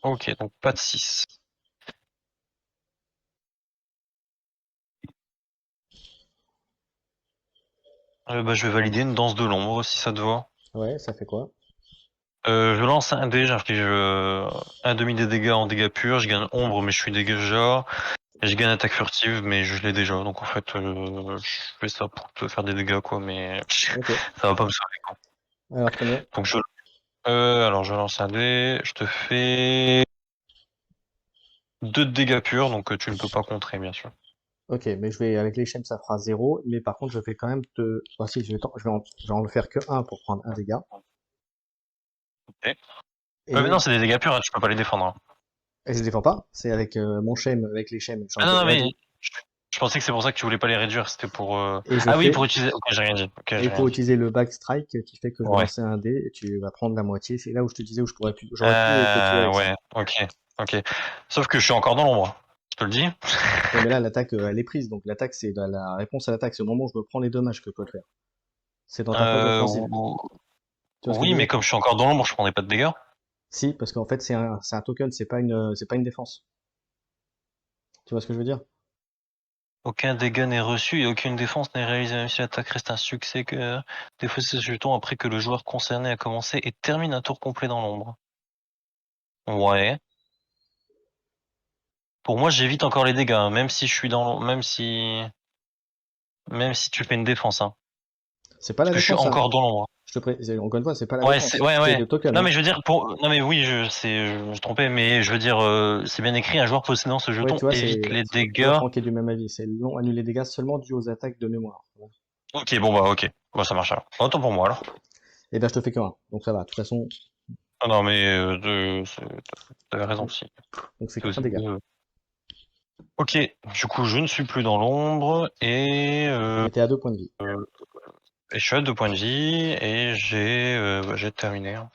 Ok, donc pas de 6. Bah, je vais valider une danse de l'ombre si ça te va. Ouais, ça fait quoi? Je lance un dé, j'inflige un demi des dégâts en dégâts purs, je gagne ombre mais je suis déjà, et je gagne attaque furtive mais je l'ai déjà, donc en fait je fais ça pour te faire des dégâts quoi, mais Ok. ça va pas me sauver quoi. Alors combien? Donc alors je lance un dé, je te fais 2 de dégâts purs, donc tu ne peux pas contrer bien sûr. Ok, mais je vais, avec les chaînes, ça fera 0. Mais par contre, je vais quand même te. Ah si, je vais en faire que un pour prendre un dégât. Ok. Mais non, Et, c'est des dégâts purs, hein, tu peux pas les défendre, hein. et je défends pas. C'est avec mon Shem, avec les Shem, j'en Ah non, ai non, mais réduit. je, je pensais que c'est pour ça que tu voulais pas les réduire, c'était pour. Et je Ah oui, fais. pour utiliser. Ok, j'ai rien dit. Ok, Et j'ai rien pour dit. utiliser le back strike qui fait que je vais Ouais. lancer un dé et tu vas prendre la moitié. C'est là où je te disais où j'aurais pu te tuer avec ça. Ouais, ok, ok. Sauf que je suis encore dans l'ombre. Je te le dis. Ouais, mais là, l'attaque, elle est prise. Donc l'attaque, c'est la réponse à l'attaque. C'est au moment où je me prends les dommages que je peux le faire. C'est dans ta phase Euh, offensive. ou- Tu vois ce que je oui, veux mais dire? comme je suis encore dans l'ombre, je prendrai pas de dégâts. Si, parce qu'en fait, c'est un token, c'est pas une défense. Tu vois ce que je veux dire? Aucun dégât n'est reçu et aucune défense n'est réalisée, même si l'attaque reste un succès que défausser ce jeton après que le joueur concerné a commencé et termine un tour complet dans l'ombre. Ouais. Pour moi, j'évite encore les dégâts, hein, même si je suis même si tu fais une défense, hein. C'est pas Parce la que je suis défense, hein. encore dans l'ombre. Encore une fois, c'est pas la Ouais, défense. ouais, C'est ouais. le token, Non, hein. mais je veux dire, non, mais oui, je me suis trompé, mais je veux dire, c'est bien écrit, un joueur possédant ce Ouais, jeton tu vois, évite les tu vois, dégâts. Franck est du même avis. C'est non annuler dégâts seulement dû aux attaques de mémoire. Voilà. Ok, bon, bah, ok. Bon, ça marche alors. Autant pour moi, alors. Et ben, je te fais que un. Donc ça va. De toute façon, Ah non, mais, t'avais raison donc aussi. c'est C'est qu'un aussi dégât. Ok, du coup, je ne suis plus dans l'ombre Et t'es à 2 points de vie. et je suis à 2 points de vie et j'ai terminé, hein.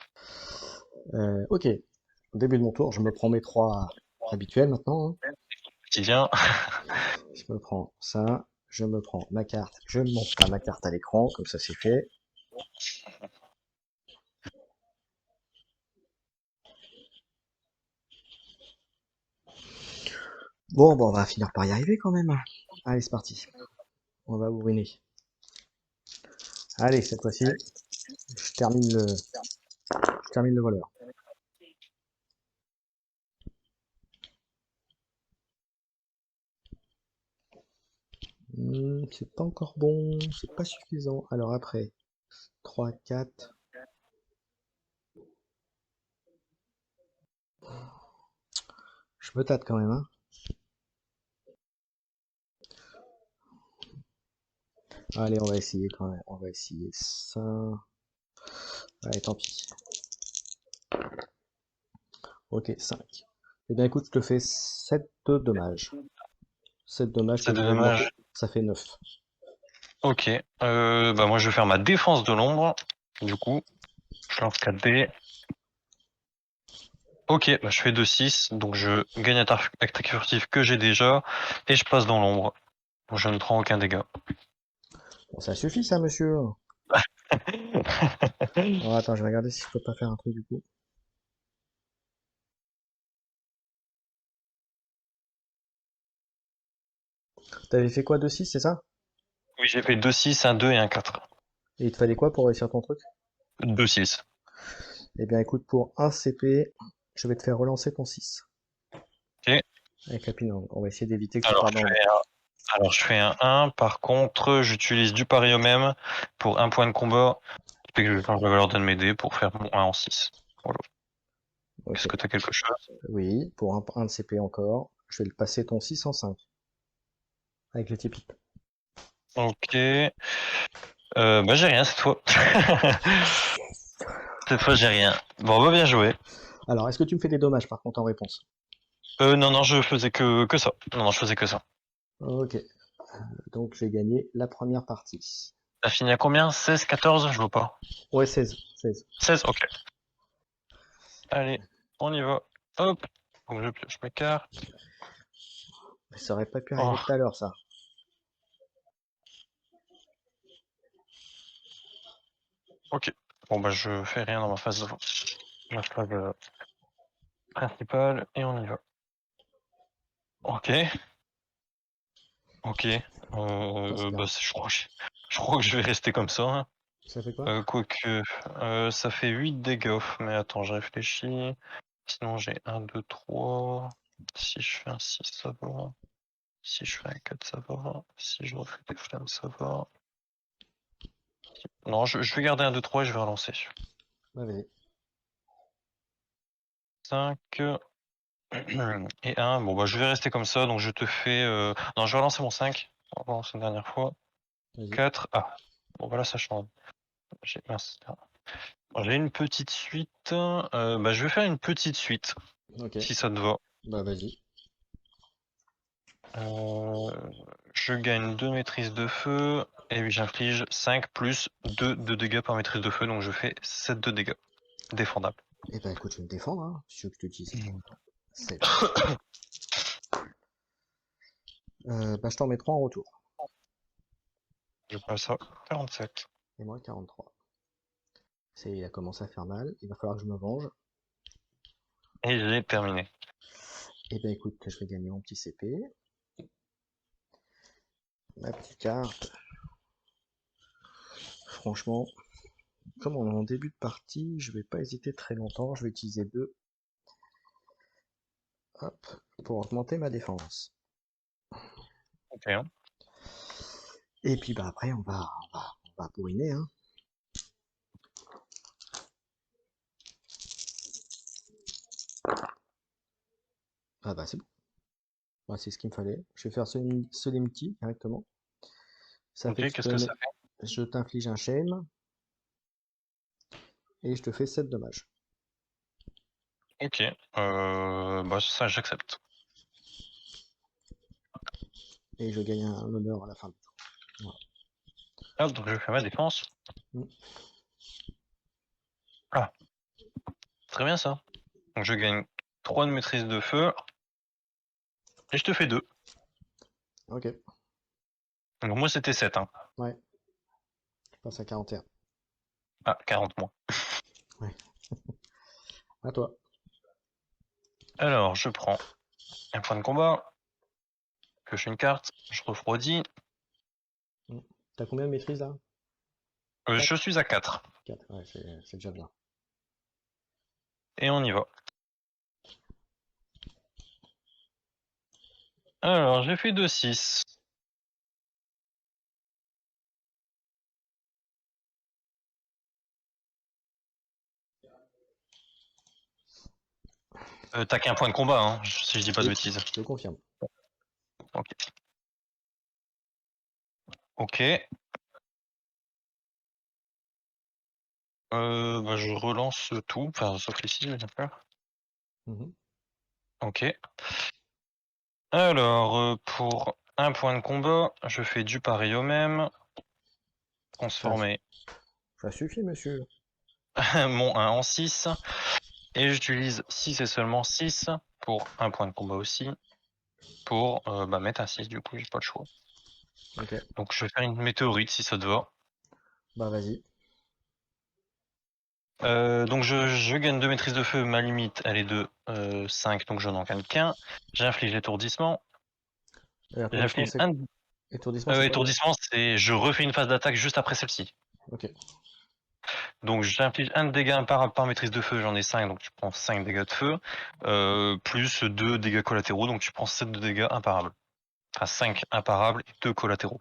Ok. Au début de mon tour, je me prends mes 3 habituels maintenant, hein. Quotidien. Je me prends ça. Je me prends ma carte. Je monte pas ma carte à l'écran, comme ça c'est fait. Bon, on va finir par y arriver quand même. Allez, c'est parti. On va bourriner. Allez, cette fois-ci, je termine le voleur. C'est pas encore bon, c'est pas suffisant. Alors après, 3, 4. Je me tâte quand même, hein. Allez, on va essayer quand même. On va essayer ça. Allez, tant pis. Ok, 5. Eh bien écoute, je te fais 7 dommages. 7 dommages que C'est je vais augmenter. dommage. Ça fait 9. Ok. Bah moi je vais faire ma défense de l'ombre. Du coup, je lance 4 dés. Ok, bah je fais 2-6, donc je gagne attaque furtive que j'ai déjà, et je passe dans l'ombre. Je ne prends aucun dégât. Bon, ça suffit ça, monsieur. Oh, attends, je vais regarder si je peux pas faire un truc du coup. T'avais fait quoi, 2-6, c'est ça? Oui, j'ai fait 2-6, un 2 et un 4. Et il te fallait quoi pour réussir ton truc? 2-6. Eh bien, écoute, pour 1 CP, je vais te faire relancer ton 6. Ok. Avec la pine, on va essayer d'éviter que tu Alors partes je dans l'ombre. fais alors je fais un 1, par contre j'utilise du pari au même pour un point de combat, et que je change la valeur d'un de mes dés pour faire mon 1 en 6. Voilà. Ok. Est-ce que tu as quelque chose? Oui, pour un de CP encore, je vais le passer ton 6 en 5. Avec le Tipeee. Ok. Bah j'ai rien cette fois. Cette fois j'ai rien. Bon bah bien joué. Alors, est-ce que tu me fais des dommages par contre en réponse? Non, non, je faisais que ça. Non, non, je faisais que ça. Ok. Donc, j'ai gagné la première partie. T'as fini à combien? 16, 14? Je vois pas. Ouais, 16. 16. 16, ok. Allez, on y va. Hop. Donc je pioche mes cartes. Mais ça aurait pas pu arriver Oh, tout à l'heure, ça. ok. Bon bah je fais rien dans ma phase principale et on y va. Ok. Ok. Attends, c'est bien. Bah je crois que je vais rester comme ça, hein. Ça fait quoi? Quoique, ça fait 8 dégâts. Mais attends, je réfléchis. Sinon j'ai un 2 3. Si je fais un 6, ça va. Si je fais un 4, ça va. Si je refais des flammes, ça va. Non, je vais garder un 2 3 et je vais relancer. Ouais, vas-y. 5 et 1. Bon, bah, je vais rester comme ça. Donc, je te fais. Non, je vais relancer mon 5. On va relancer une dernière fois. Vas-y. 4. Ah, bon, voilà, ça change. Mince. Bon, j'ai une petite suite. Bah, je vais faire une petite suite, Ok. si ça te va. Bah, vas-y. Euh, je gagne 2 maîtrises de feu et j'inflige 5 plus 2 de dégâts par maîtrise de feu, donc je fais 7 de dégâts défendables. Eh ben, écoute, je vais me défendre, hein, si tu veux que je te dise. 7. Bah, je t'en mets 3 en retour. Je passe à 47. Et moi, 43. Il a commencé à faire mal. Il va falloir que je me venge. Et j'ai terminé. Eh ben, écoute, je vais gagner mon petit CP. Ma petite carte. Franchement, comme on est en début de partie, je vais pas hésiter très longtemps. Je vais utiliser 2. Hop. Pour augmenter ma défense. Ok, hein. Et puis, bah, après, on va bourriner, hein. Ah bah, c'est bon. Bah, c'est ce qu'il me fallait. Je vais faire Solemnity directement. Ça Ok, fait que qu'est-ce que ça fait? je t'inflige un shame et je te fais 7 dommages. Ok, bah ça j'accepte. Et je gagne un honneur à la fin du tour. Voilà. Ah, donc je fais ma défense. Mm. Ah, très bien ça. Donc je gagne 3 de maîtrise de feu et je te fais 2. Ok. Donc moi c'était 7, hein. Ouais. Je passe à 41. Ah, 40 moins. Ouais. À toi. Alors je prends un point de combat, pioche une carte, je refroidis. Mm. T'as combien de maîtrise là? Je 4. suis à 4. 4. Ouais, c'est déjà bien. Et on y va. Alors j'ai fait 2-6. T'as qu'un point de combat, hein, si je dis pas de Oui, bêtises. je confirme. Ok. Ok. Bah, je relance tout, enfin sauf ici, bien sûr. Mhm. Ok. Alors, pour un point de combat, je fais du pareil au même. Ça, Transformer ça suffit, monsieur. mon 1 en 6. Et j'utilise 6 et seulement 6 pour un point de combat aussi. Pour mettre un 6, du coup, j'ai pas le choix. Ok. Donc je vais faire une météorite si ça te va. Bah, vas-y. Donc je gagne 2 maîtrises de feu, ma limite elle est de 5, donc je n'en gagne qu'un. J'inflige étourdissement. L'étourdissement, J'inflige c'est un quoi déjà? étourdissement, c'est je refais une phase d'attaque juste après celle-ci. Ok. Donc j'inflige un de dégâts imparable par maîtrise de feu, j'en ai 5, donc tu prends 5 dégâts de feu, plus 2 dégâts collatéraux, donc tu prends 7 de dégâts imparables. Enfin 5 imparables et 2 collatéraux.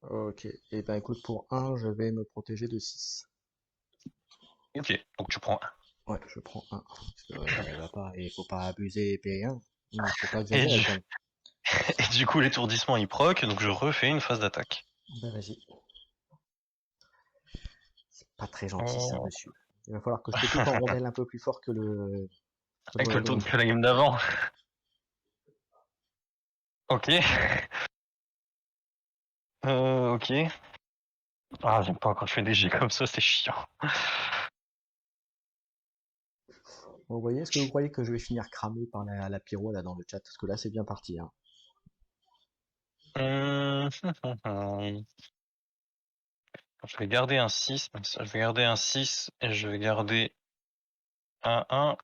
Ok. Et ben écoute, pour un, je vais me protéger de 6. Ok, donc tu prends Ouais, je prends un. Parce que il faut pas abuser et payer un. Faut pas 1. exagérer quand même. Et du coup l'étourdissement il proc, donc je refais une phase d'attaque. Ben vas-y. C'est pas très gentil ça, Oh. monsieur. Il va falloir que je te coupe en rondelles un peu plus fort que le Avec le tour Volodrome. de la game d'avant. Ok. Ok. Ah, j'aime pas quand je fais des jets comme ça, c'est chiant. Bon, vous voyez, est-ce que vous croyez que je vais finir cramé par la pyro là dans le chat? Parce que là, c'est bien parti, hein. Hum, Je vais garder un 6. Je vais garder un 6 et je vais garder un 1.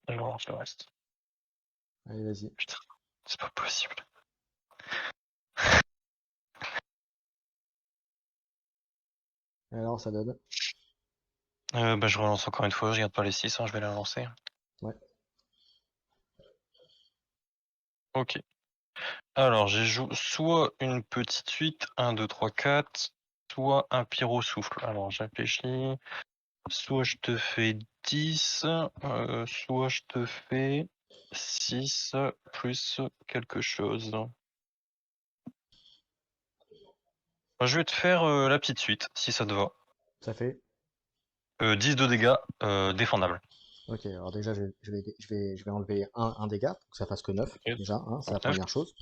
Et je relance le reste. Allez, vas-y. Putain, c'est pas possible. Alors, ça donne. Je relance encore une fois, je garde pas les 6, hein, je vais les relancer. Ouais. Ok. Alors, j'ai joué soit une petite suite, 1, 2, 3, 4, soit un pyro souffle. Alors, je réfléchis. Soit je te fais 10, soit je te fais 6 plus quelque chose. Je vais te faire la petite suite, si ça te va. Ça fait. 10 de dégâts défendables. Ok, alors déjà, je vais enlever un dégât pour que ça fasse que 9. Ok, Déjà, hein, c'est la 9. première chose.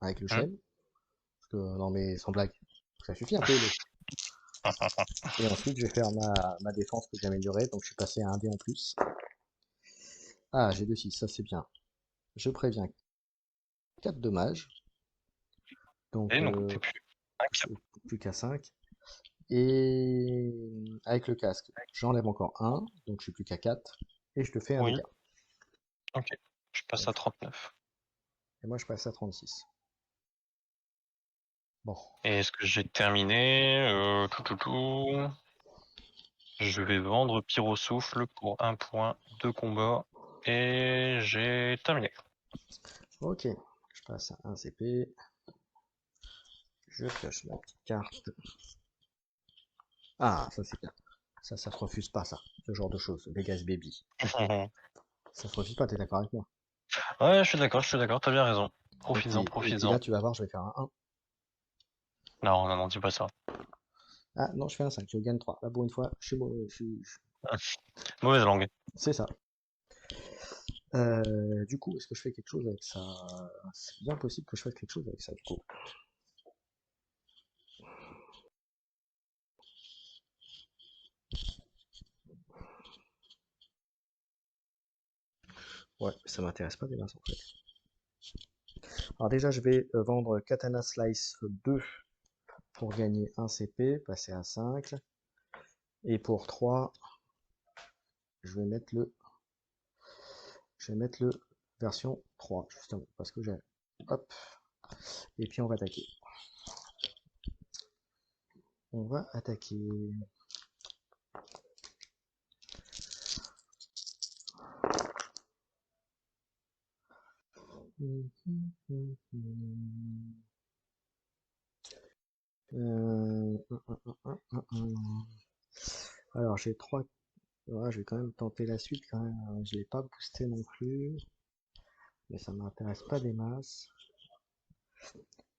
Avec le Hmm. chêne. Parce que, non mais sans blague. Ça suffit un peu. Et ensuite, je vais faire ma défense que j'ai améliorée. Donc, je suis passé à un dé en plus. Ah, j'ai 2-6, ça c'est bien. Je préviens 4 dommages. Et Donc, donc t'es plus 5. plus qu'à 5. Et avec le casque, j'enlève encore un, donc je suis plus qu'à 4. Et je te fais un Oui, dégât. ok. Je passe Donc, à 39. et moi je passe à 36. Bon, Et est-ce que j'ai terminé tout. Je vais vendre Pyro Souffle pour un point de combat. Et j'ai terminé. ok. Je passe à 1 CP. Je pioche ma petite carte. Ah, ça c'est bien. Ça se refuse pas, ça. Ce genre de choses. Vegas Baby. Ça se refuse pas, t'es d'accord avec moi? Ouais, je suis d'accord, t'as bien raison. Profites-en, Et puis là, profites-en. tu vas voir, je vais faire un 1. Non, non, non, dis pas ça. Ah, non, je fais un 5. Je gagne 3. Là, pour une fois, je suis, Mauvaise langue. c'est ça. Du coup, est-ce que je fais quelque chose avec ça? C'est bien possible que je fasse quelque chose avec ça, du coup. Ouais, ça m'intéresse pas des masses en fait. Alors déjà, je vais vendre Katana Slice 2 pour gagner 1 CP, passer à 5. Et pour 3, je vais mettre le, je vais mettre le version 3, justement, parce que j'ai, hop. Et puis on va attaquer. On va attaquer. Alors j'ai 3. Ouais, je vais quand même tenter la suite quand même. Je l'ai pas boosté non plus, mais ça m'intéresse pas des masses.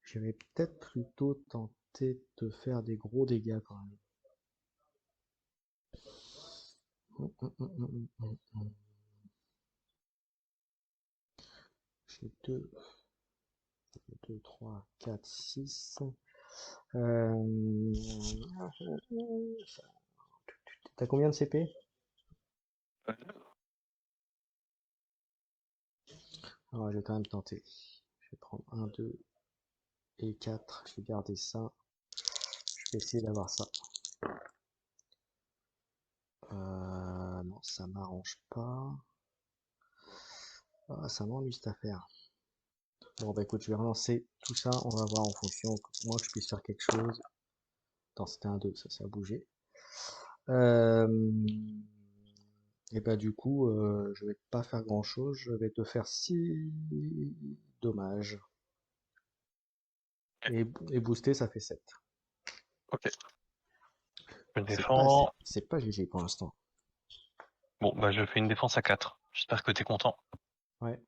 Je vais peut-être plutôt tenter de faire des gros dégâts quand même. J'ai 2, 3, 4, 6. T'as combien de CP? Alors, je vais quand même tenter. Je vais prendre 1, 2 et 4. Je vais garder ça. Je vais essayer d'avoir ça. Non, ça m'arrange pas. Ah, ça m'ennuie cette affaire. Bon, bah écoute, je vais relancer tout ça. On va voir en fonction. Moi, que je puisse faire quelque chose. Attends, c'était un 2, ça a bougé. Et bah du coup, je vais pas faire grand chose. Je vais te faire 6 dommages. Et booster, ça fait 7. Ok. Je C'est pas, c'est défends. c'est pas GG pour l'instant. Bon, bah je fais une défense à 4. J'espère que t'es content. Ouais,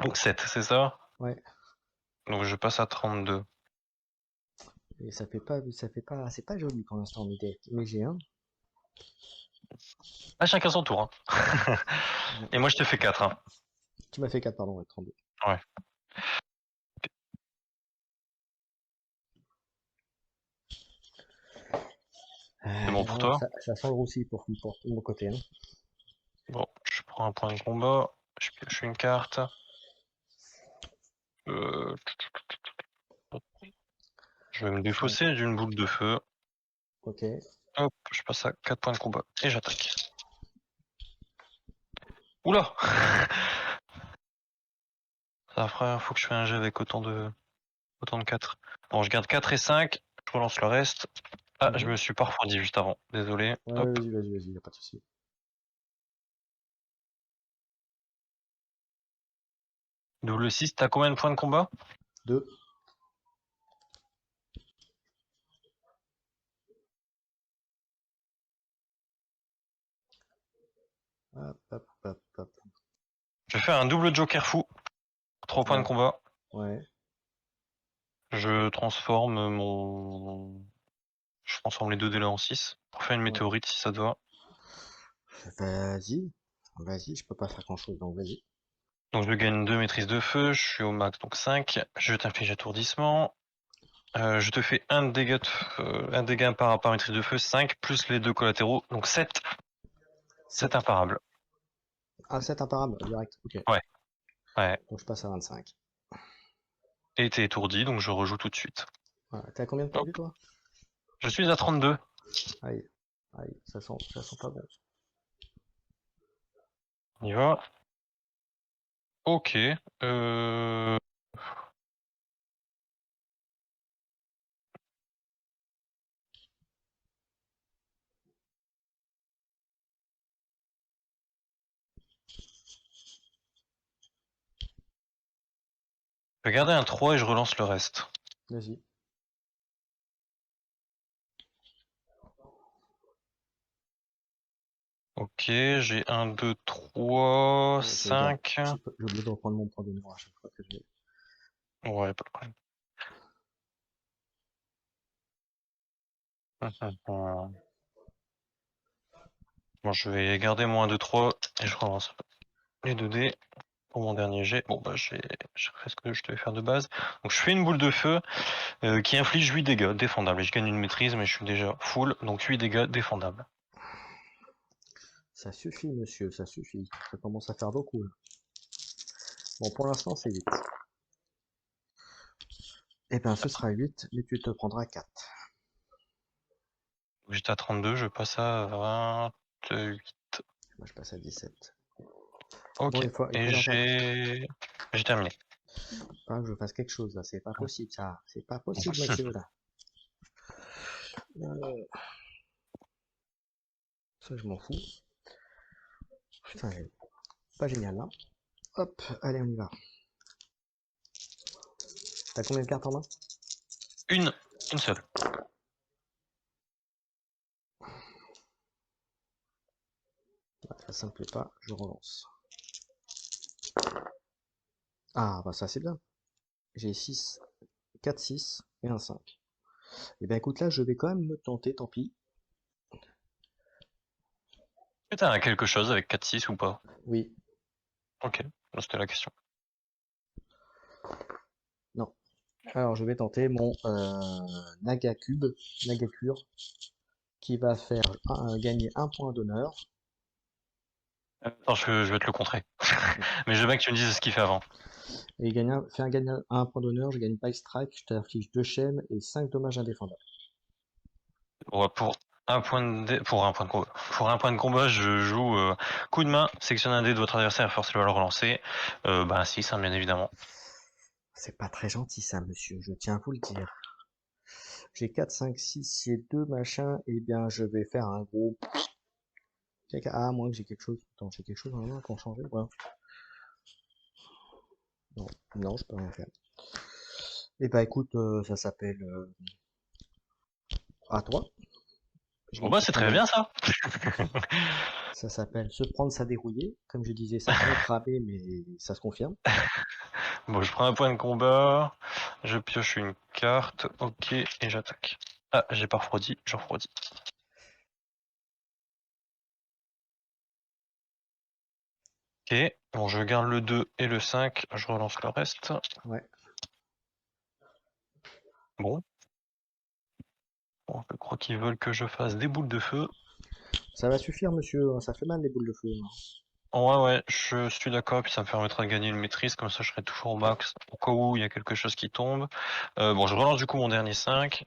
Donc 7, c'est ça? ouais. Donc je passe à 32. Et c'est pas joli pour l'instant, mais j'ai un. Ah, chacun son tour. Hein. Et moi je te fais 4. Hein. Tu m'as fait 4, pardon, ouais, 32. Ouais. C'est bon pour Non, toi? ça sent le roussi pour mon côté, hein. Bon, je prends un point de combat. Je pioche une carte. Euh, je vais me Ça, défausser d'une boule de feu. ok. Hop, je passe à 4 points de combat. Et j'attaque. Oula! C'est la première fois que je fais un jet avec autant de 4. Bon, je garde 4 et 5. Je relance le reste. Ah, je me Mhm. suis pas refroidi juste avant. Désolé. Ouais, Hop. vas-y, y a pas de souci. Double 6, t'as combien de points de combat? 2. Hop, hop, hop, hop. Je fais un double joker fou. 3 points de Ouais, combat. ouais. Je transforme Je transforme les 2 dés là en 6. Pour faire une Ouais. météorite si ça te va. Vas-y, je peux pas faire grand chose, donc vas-y. Donc je gagne 2 maîtrises de feu. Je suis au max, donc 5. Je t'inflige attourdissement. Je te fais un dégât par maîtrise de feu, 5, plus les 2 collatéraux, donc 7. 7 7. imparables. Ah, 7 imparable, direct, ok. Ouais, ouais. Donc je passe à 25. Et t'es étourdi, donc je rejoue tout de suite. Voilà. T'es à combien de points de Hop. vue, toi? Je suis à 32. Aïe, aïe, ça sent pas bon. On y va. Ok. Euh... Je vais garder un 3 et je relance le reste. Vas-y. Ok, j'ai 1, 2, 3, Je regarde. 5. J'ai oublié de reprendre mon point de mémoire à chaque fois que je vais. Ouais, pas de problème. Bon, je vais garder mon 1, 2, 3 et je relance les 2 dés pour mon dernier jet. Bon, bah, j'ai fait ce que je devais faire de base. Donc, je fais une boule de feu qui inflige 8 dégâts défendables. Et je gagne une maîtrise, mais je suis déjà full, donc 8 dégâts défendables. Ça suffit, monsieur, ça suffit. Ça commence à faire beaucoup, là. Bon, pour l'instant, c'est 8. Eh ben, ce sera 8, mais tu te prendras 4. J'étais à 32, je passe à 28. Moi, je passe à 17. Bon, Ok, il et faudra j'ai terminé. pas que je fasse quelque chose, là. C'est pas possible, ça. C'est pas possible, monsieur, là. Euh, Ça, je m'en fous. Putain, pas génial, là. Hop, allez, on y va. T'as combien de cartes en main? Une seule. Ça me plaît pas, je relance. Ah, bah ça, c'est bien. J'ai 6, 4, 6 et un 5. Eh ben, écoute, là, je vais quand même me tenter, tant pis. Et t'as quelque chose avec 4-6 ou pas? Oui. Ok, c'était la question. Alors, je vais tenter mon Nagacube, Nagacure, qui va faire gagner un point d'honneur. Attends, je vais te le contrer. Mais je veux bien que tu me dises ce qu'il fait avant. Et fait gagner un point d'honneur, je gagne by strike, je t'affiche 2 chaînes et 5 dommages indéfendables. Ouais, pour un point de combat, je joue coup de main, sélectionne un dé de votre adversaire et forcez-le à le relancer. Bah 6, hein, bien évidemment. C'est pas très gentil ça, monsieur, je tiens à vous le dire. J'ai 4, 5, 6, j'ai 2 machins, et bien je vais faire un gros... Ah, moi que j'ai quelque chose. Attends, j'ai quelque chose en pour changer, ouais. Non, non, je peux rien faire. Et bah écoute, ça s'appelle... à toi. Je Bon vais bah te c'est prendre très bien ça. Ça s'appelle se prendre sa dérouiller. Comme je disais, ça pourrait cramer, mais ça se confirme. Bon, je prends un point de combat, je pioche une carte, ok, et j'attaque. Ah, j'ai pas refroidi, je refroidis. Ok, bon, je garde le 2 et le 5, je relance le reste. Ouais. Bon. Bon, je crois qu'ils veulent que je fasse des boules de feu. Ça va suffire, monsieur. Ça fait mal, les boules de feu. Oh, ouais, je suis d'accord, puis ça me permettra de gagner une maîtrise, comme ça je serai toujours au max, au cas où il y a quelque chose qui tombe. Bon, je relance du coup mon dernier 5.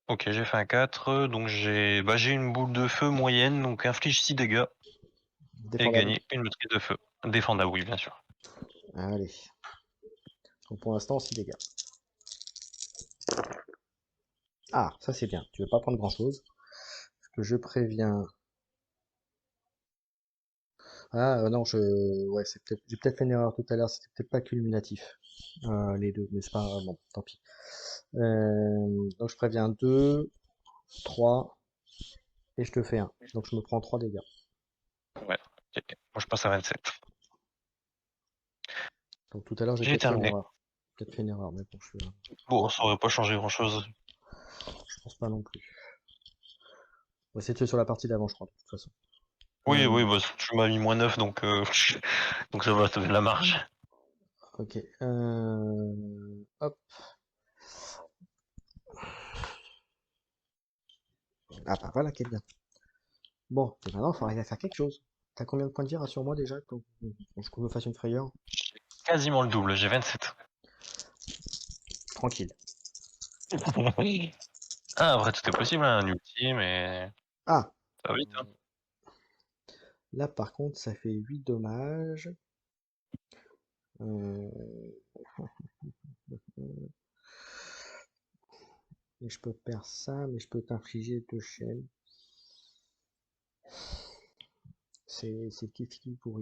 Ok, j'ai fait un 4, donc j'ai une boule de feu moyenne, donc inflige 6 dégâts, et Défendable. gagner une maîtrise de feu. Défendable, oui, bien sûr. Allez. Donc pour l'instant, 6 dégâts. Ah, ça c'est bien. Tu veux pas prendre grand-chose. Parce que je préviens... Ah, non, Ouais, c'est peut-être... J'ai peut-être fait une erreur tout à l'heure. C'était peut-être pas cumulatif. Les deux. Mais c'est pas... Bon, tant pis. Donc je préviens 2, 3, et je te fais 1. Donc je me prends 3 dégâts. Ouais, ok. Moi je passe à 27. Donc tout à l'heure, j'ai J'ai peut-être fait une terminé. erreur. Peut-être fait une erreur, mais bon, Bon, ça aurait pas changé grand-chose. je pense pas non plus. Ouais, c'était sur la partie d'avant, je crois, de toute façon. Oui, Euh, oui, bah, tu m'as mis -9, donc, donc ça va, t'avais de la marge. ok. Hop. Ah bah voilà qui est bien. Bon, et maintenant, il faut arriver à faire quelque chose. T'as combien de points de vie, rassure-moi déjà, que je me fasse une frayeur. Quasiment le double, j'ai 27. Tranquille. Ah, après, tout est possible, hein, un ultime, mais Ah, ça va vite, hein. là par contre, ça fait 8 dommages. Euh, et je peux perdre ça, mais je peux t'infliger 2 chaînes. C'est kiff pour.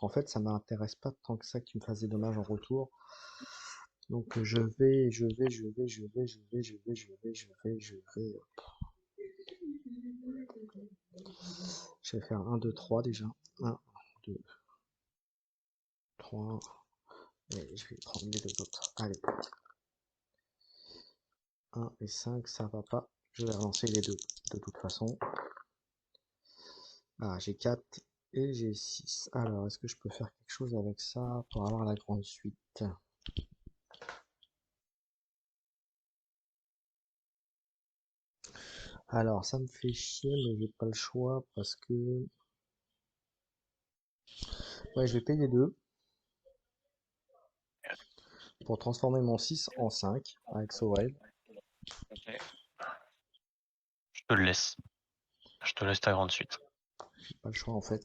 En fait, ça m'intéresse pas tant que ça que tu me fasses des dommages en retour. Donc je vais. Je vais faire un 2 3 déjà. Un 2 3 et je vais prendre les deux autres. Allez, un et 5 ça va pas. Je vais relancer les deux de toute façon. Ah, j'ai 4 et j'ai 6. Alors, est-ce que je peux faire quelque chose avec ça pour avoir la grande suite? Alors, ça me fait chier, mais j'ai pas le choix parce que... Ouais, je vais payer 2 pour transformer mon 6 en 5 avec Sorel. Je te le laisse. Je te laisse ta grande suite. J'ai pas le choix en fait.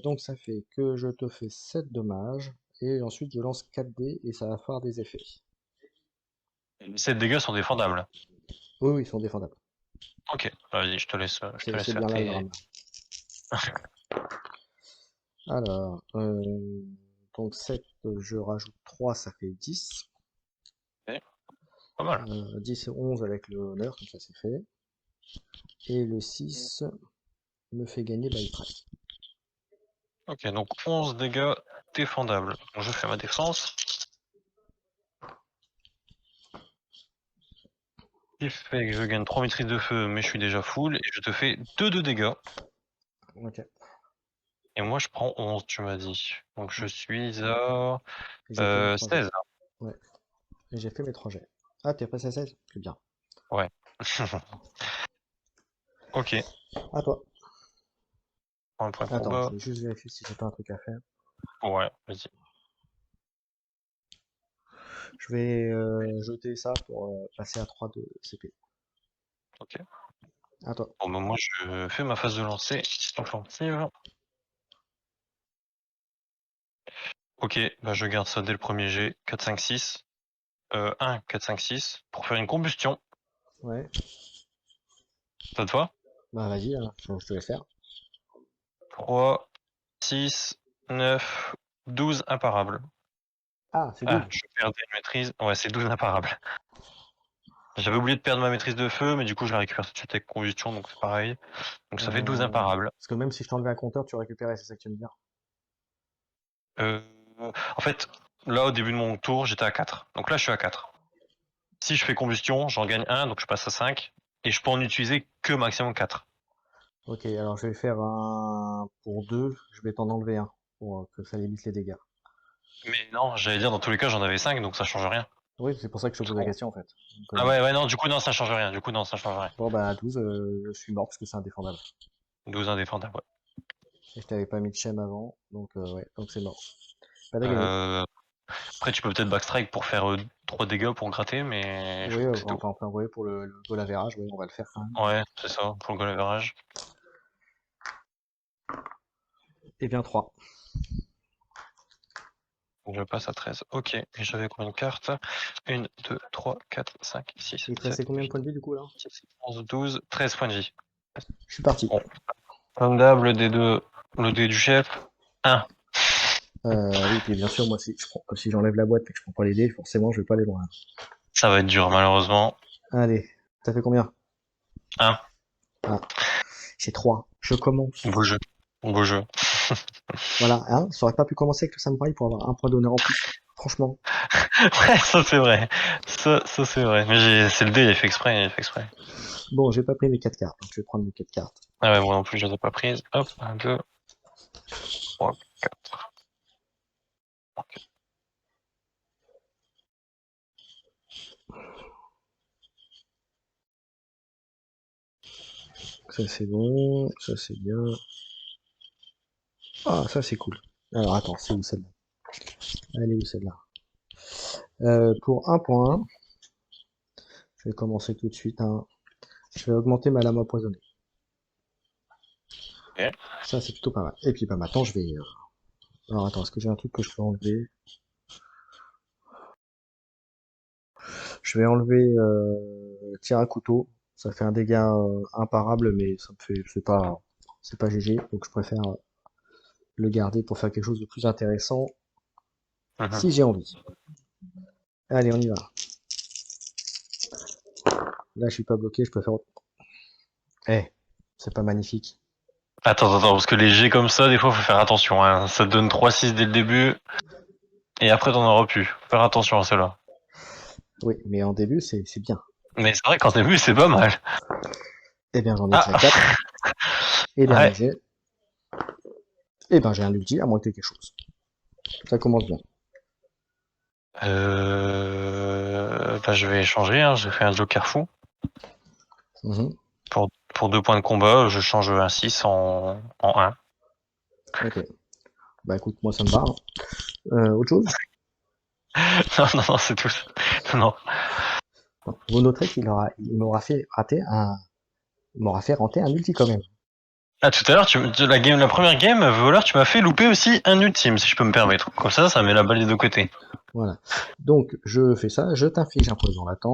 Donc ça fait que je te fais 7 dommages et ensuite je lance 4 dés et ça va faire des effets. Les 7 dégâts sont défendables. Oui, oui, ils sont défendables. Ok, vas-y, je te laisse C'est faire bien là le tes... drame. Alors, donc 7, je rajoute 3, ça fait 10. Ok, pas mal. 10 et 11 avec le honneur, comme ça c'est fait. Et le 6 me fait gagner by strike. Ok, donc 11 dégâts défendables. Donc je fais ma défense. Ce qui fait que je gagne 3 maîtrises de feu, mais je suis déjà full, et je te fais 2 de dégâts. Ok. Et moi je prends 11, tu m'as dit. Donc je suis à J'ai fait une 3 16. Ouais. Et j'ai fait mes 3 jets. Ah, t'es passé à 16? C'est bien. Ouais. Ok. À toi. Un point de Attends, je combat. vais juste vérifier si j'ai pas un truc à faire. Ouais, vas-y. Je vais jeter ça pour passer à 3 de CP. Ok. À toi. Bon, bah, moi, je fais ma phase de lancer offensive. Ok, bah, je garde ça dès le premier jet. 4, 5, 6. 1, 4, 5, 6. Pour faire une combustion. Ouais. Ça te va? Bah vas-y, hein, je te laisse faire. 3, 6, 9, 12 imparables. Ah, c'est Ah, 12. je perdais une maîtrise. Ouais, c'est 12 imparables. J'avais oublié de perdre ma maîtrise de feu, mais du coup, je la récupère tout de suite avec combustion, donc c'est pareil. Donc ça fait 12 imparables. Parce que même si je t'enlevais un compteur, tu récupérais, c'est ça que tu veux me dire? Euh, En fait, là, au début de mon tour, j'étais à 4. Donc là, je suis à 4. Si je fais combustion, j'en gagne 1, donc je passe à 5. Et je peux en utiliser que maximum 4. Ok, alors je vais faire un pour 2, je vais t'en enlever un pour que ça limite les dégâts. Mais non, j'allais dire, dans tous les cas, j'en avais 5, donc ça change rien. Oui, c'est pour ça que je te pose la question en fait. Donc, Ah ouais, ouais, non, du coup, non, ça change rien. Du coup, non, ça change rien. bon bah à 12, je suis mort parce que c'est indéfendable. 12 indéfendables, ouais. Et je t'avais pas mis de chem avant, donc ouais, donc c'est mort. Pas de gagné. Euh, Après, tu peux peut-être backstrike pour faire 3 dégâts pour gratter, mais je Oui, crois que c'est tout. enfin, ouais, pour le goal average, oui, on va le faire quand même. Ouais, c'est ça, pour le goal average. Et bien 3. Donc je passe à 13. Ok, et j'avais combien de cartes? 1, 2, 3, 4, 5, 6, Il te restait 7, combien de 8, points de vie du coup là? 10, 11, 12, 13 points de vie. Je suis parti. Bon, comme d'hab, le dé du chef, 1. Oui, puis bien sûr, moi si j'enlève la boîte et que je prends pas les dés, forcément je vais pas aller loin. Ça va être dur, malheureusement. Allez, t'as fait combien? 1. Ah, j'ai 3. Je commence. Beau jeu. Beau jeu. Voilà, hein, ça aurait pas pu commencer avec le samouraï pour avoir un point d'honneur en plus. Franchement. Ouais, ça c'est vrai. Ça c'est vrai. Mais c'est le dé, il a fait exprès, il a fait exprès. Bon, j'ai pas pris mes 4 cartes, donc je vais prendre mes 4 cartes. Ah ouais, moi non plus, je les ai pas prises. Hop, 1, 2, 3, 4. Ok. Ça c'est bon, ça c'est bien. Ah, ça c'est cool. Alors attends, c'est où celle-là? Elle est où celle-là? Pour un point, je vais commencer tout de suite, hein. Je vais augmenter ma lame empoisonnée. Ok. Ça c'est plutôt pas mal. Et puis bah maintenant je vais... Alors attends, est-ce que j'ai un truc que je peux enlever? Je vais enlever tir à couteau. Ça fait un dégât imparable, mais ça me fait... C'est pas GG, donc je préfère le garder pour faire quelque chose de plus intéressant Mhm. si j'ai envie. Allez, on y va. Là, je suis pas bloqué, je peux faire... Eh, c'est pas magnifique. Attends, parce que les jets comme ça, des fois, faut faire attention, hein. Ça te donne 3-6 dès le début, et après, t'en auras plus. Faut faire attention à cela. Oui, mais en début, c'est bien. Mais c'est vrai qu'en début, c'est pas mal. Eh bien, j'en ai déjà Ah, 4. Et dernier ouais. jet. Eh ben, j'ai un ulti, à moins que t'aies quelque chose. Ça commence bien. Bah, je vais échanger, hein. J'ai fait un joker fou. Mhm. Pour 2 points de combat, je change un 6 en 1. Ok. Bah écoute, moi ça me va, hein. Autre chose? Non, non, non, c'est tout. Non, non. Non. Vous noterez il m'aura fait rater il m'aura fait rater un ulti quand même. Ah, tout à l'heure, la première game, voleur, tu m'as fait louper aussi un ultime, si je peux me permettre. Comme ça met la balle des deux côtés. Voilà. Donc, je fais ça, je t'inflige un poison latent,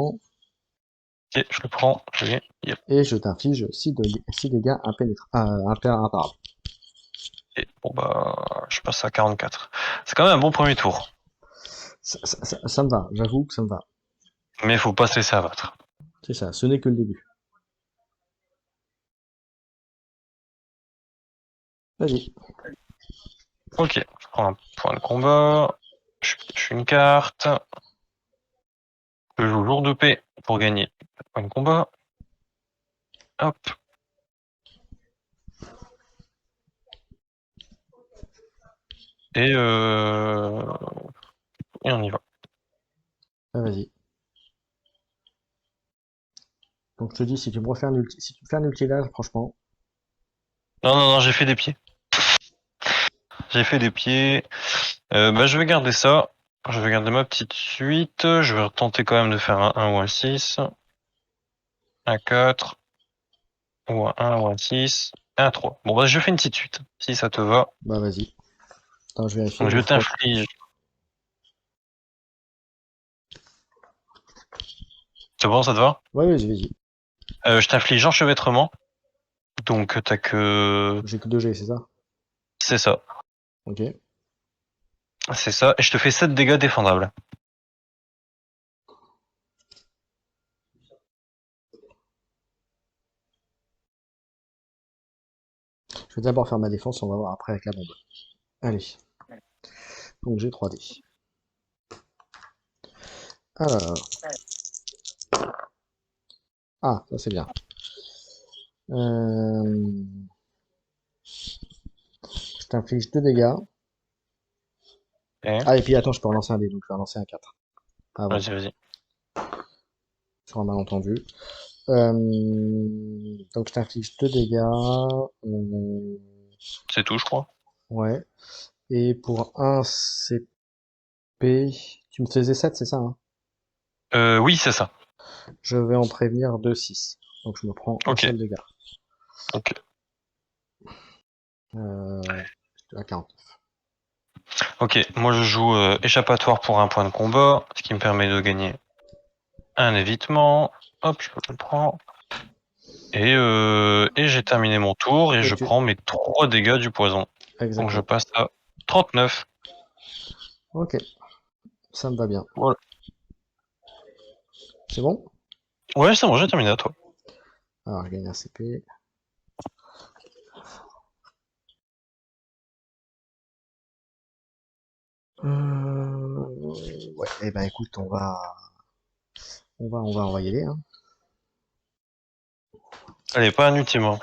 Ok, je le prends, je vais. Yep. et je t'inflige 6 dégâts imparables. Et bon, bah, je passe à 44. C'est quand même un bon premier tour. Ça me va, j'avoue que ça me va. Mais faut pas se laisser abattre. C'est ça, ce n'est que le début. Vas-y. Ok, je prends un point de combat. Je pioche une carte. Je joue lourd de paix pour gagner un point de combat. Hop. Et, et on y va. Ah, vas-y. Donc je te dis, si tu me refais si tu me fais un ulti là, franchement. Non, non, non, j'ai fait des pieds. J'ai fait des pieds. Bah, je vais garder ça. Je vais garder ma petite suite. Je vais tenter quand même de faire un 1 ou un 6. Un 4. Ou un 1 ou un 6. Un 3. Bon, bah, je fais une petite suite. Si ça te va. Bah vas-y. Attends, je vérifie, Donc, mais je je crois que. t'inflige. C'est bon, ça te va? Ouais, vas-y, vas-y. Je t'inflige enchevêtrement. Donc, t'as que. J'ai que 2G, c'est ça? C'est ça. Ok. C'est ça. Et je te fais 7 dégâts défendables. Je vais d'abord faire ma défense, on va voir après avec la bombe. Allez. Donc j'ai 3D. Alors. Ah, ça c'est bien. Euh... Je t'inflige 2 dégâts. Ok. Ah, et puis attends, je peux relancer un dé, donc je vais relancer un 4. Avant, Vas-y, vas-y. sur un malentendu. Euh... Donc je t'inflige 2 dégâts. Euh, C'est tout, je crois. Ouais. Et pour un CP, tu me faisais 7, c'est ça, hein? Oui, c'est ça. Je vais en prévenir 2-6. Donc je me prends un Ok. seul dégât. Ok. À 40. Ok. Moi, je joue échappatoire pour un point de combat, ce qui me permet de gagner un évitement. Hop, je le prends. Et j'ai terminé mon tour et Et je tu... prends mes 3 dégâts du poison. Donc je Exactement. passe à 39. Ok, ça me va bien. Voilà. C'est bon? Ouais, c'est bon, j'ai terminé à toi. Alors je gagne un CP. Ouais, et ben écoute, on va y aller, hein. Allez, pas un ultime.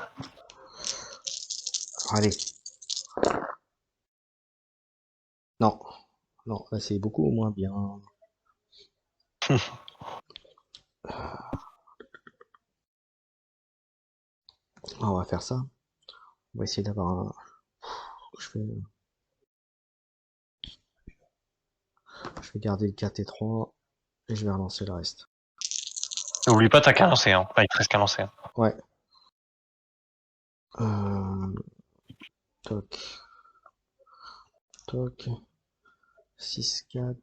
Allez. Non, non, là c'est beaucoup moins bien. On va faire ça. On va essayer d'avoir un. Je vais, je vais garder le 4 et 3 et je vais relancer le reste. Oublie pas, t'as qu'à lancer. Hein. Enfin, il te reste qu'à lancer. Hein. Ouais. Euh, Toc, toc. 6, 4.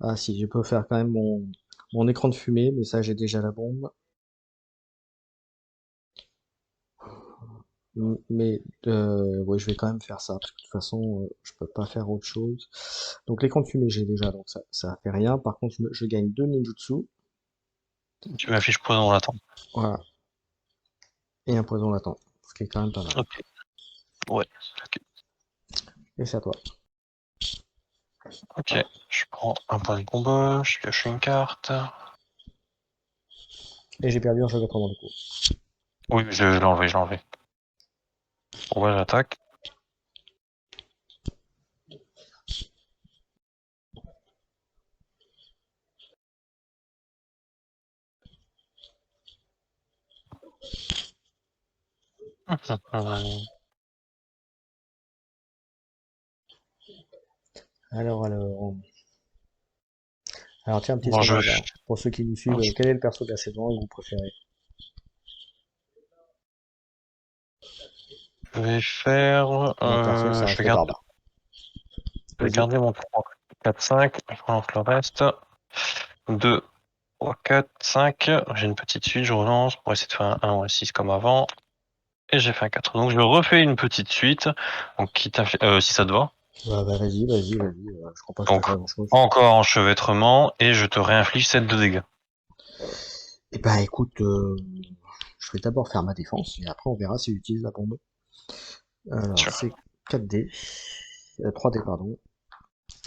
Ah si, je peux faire quand même mon écran de fumée, mais ça j'ai déjà la bombe. Mais ouais, je vais quand même faire ça, parce que de toute façon, je peux pas faire autre chose. Donc l'écran de fumée, j'ai déjà, donc ça fait rien. Par contre, je gagne 2 ninjutsu, Tu m'affiches poison latent. voilà, et un poison latent, ce qui est quand même pas mal. Ok. Ouais. Et c'est à toi. Ok. Je prends un point de combat, je pioche une carte. Et j'ai perdu un jeu autrement du coup. Oui, je l'ai enlevé, je l'ai enlevé. Bon, bah, j'attaque. Alors. Alors tiens, un petit Bon, je sondage, hein. Pour ceux qui nous suivent, quel est le perso de la saison que vous préférez? vais faire. Moi perso, ça Je reste vais le garder, barbare. je vais Vas-y. garder mon 3, 4, 5. Je relance le reste. 2, 3, 4, 5. J'ai une petite suite, je relance pour essayer de faire un 1 ou un 6 comme avant. Et j'ai fait un 4. Donc je refais une petite suite. Donc si ça te va. Bah vas-y, vas-y. Je crois pas que je te Donc fasse grand-chose. encore enchevêtrement et je te réinflige 7 de dégâts. Eh ben écoute, je vais d'abord faire ma défense, et après on verra si j'utilise la bombe. Bien Alors sûr. c'est 4D, 3D pardon,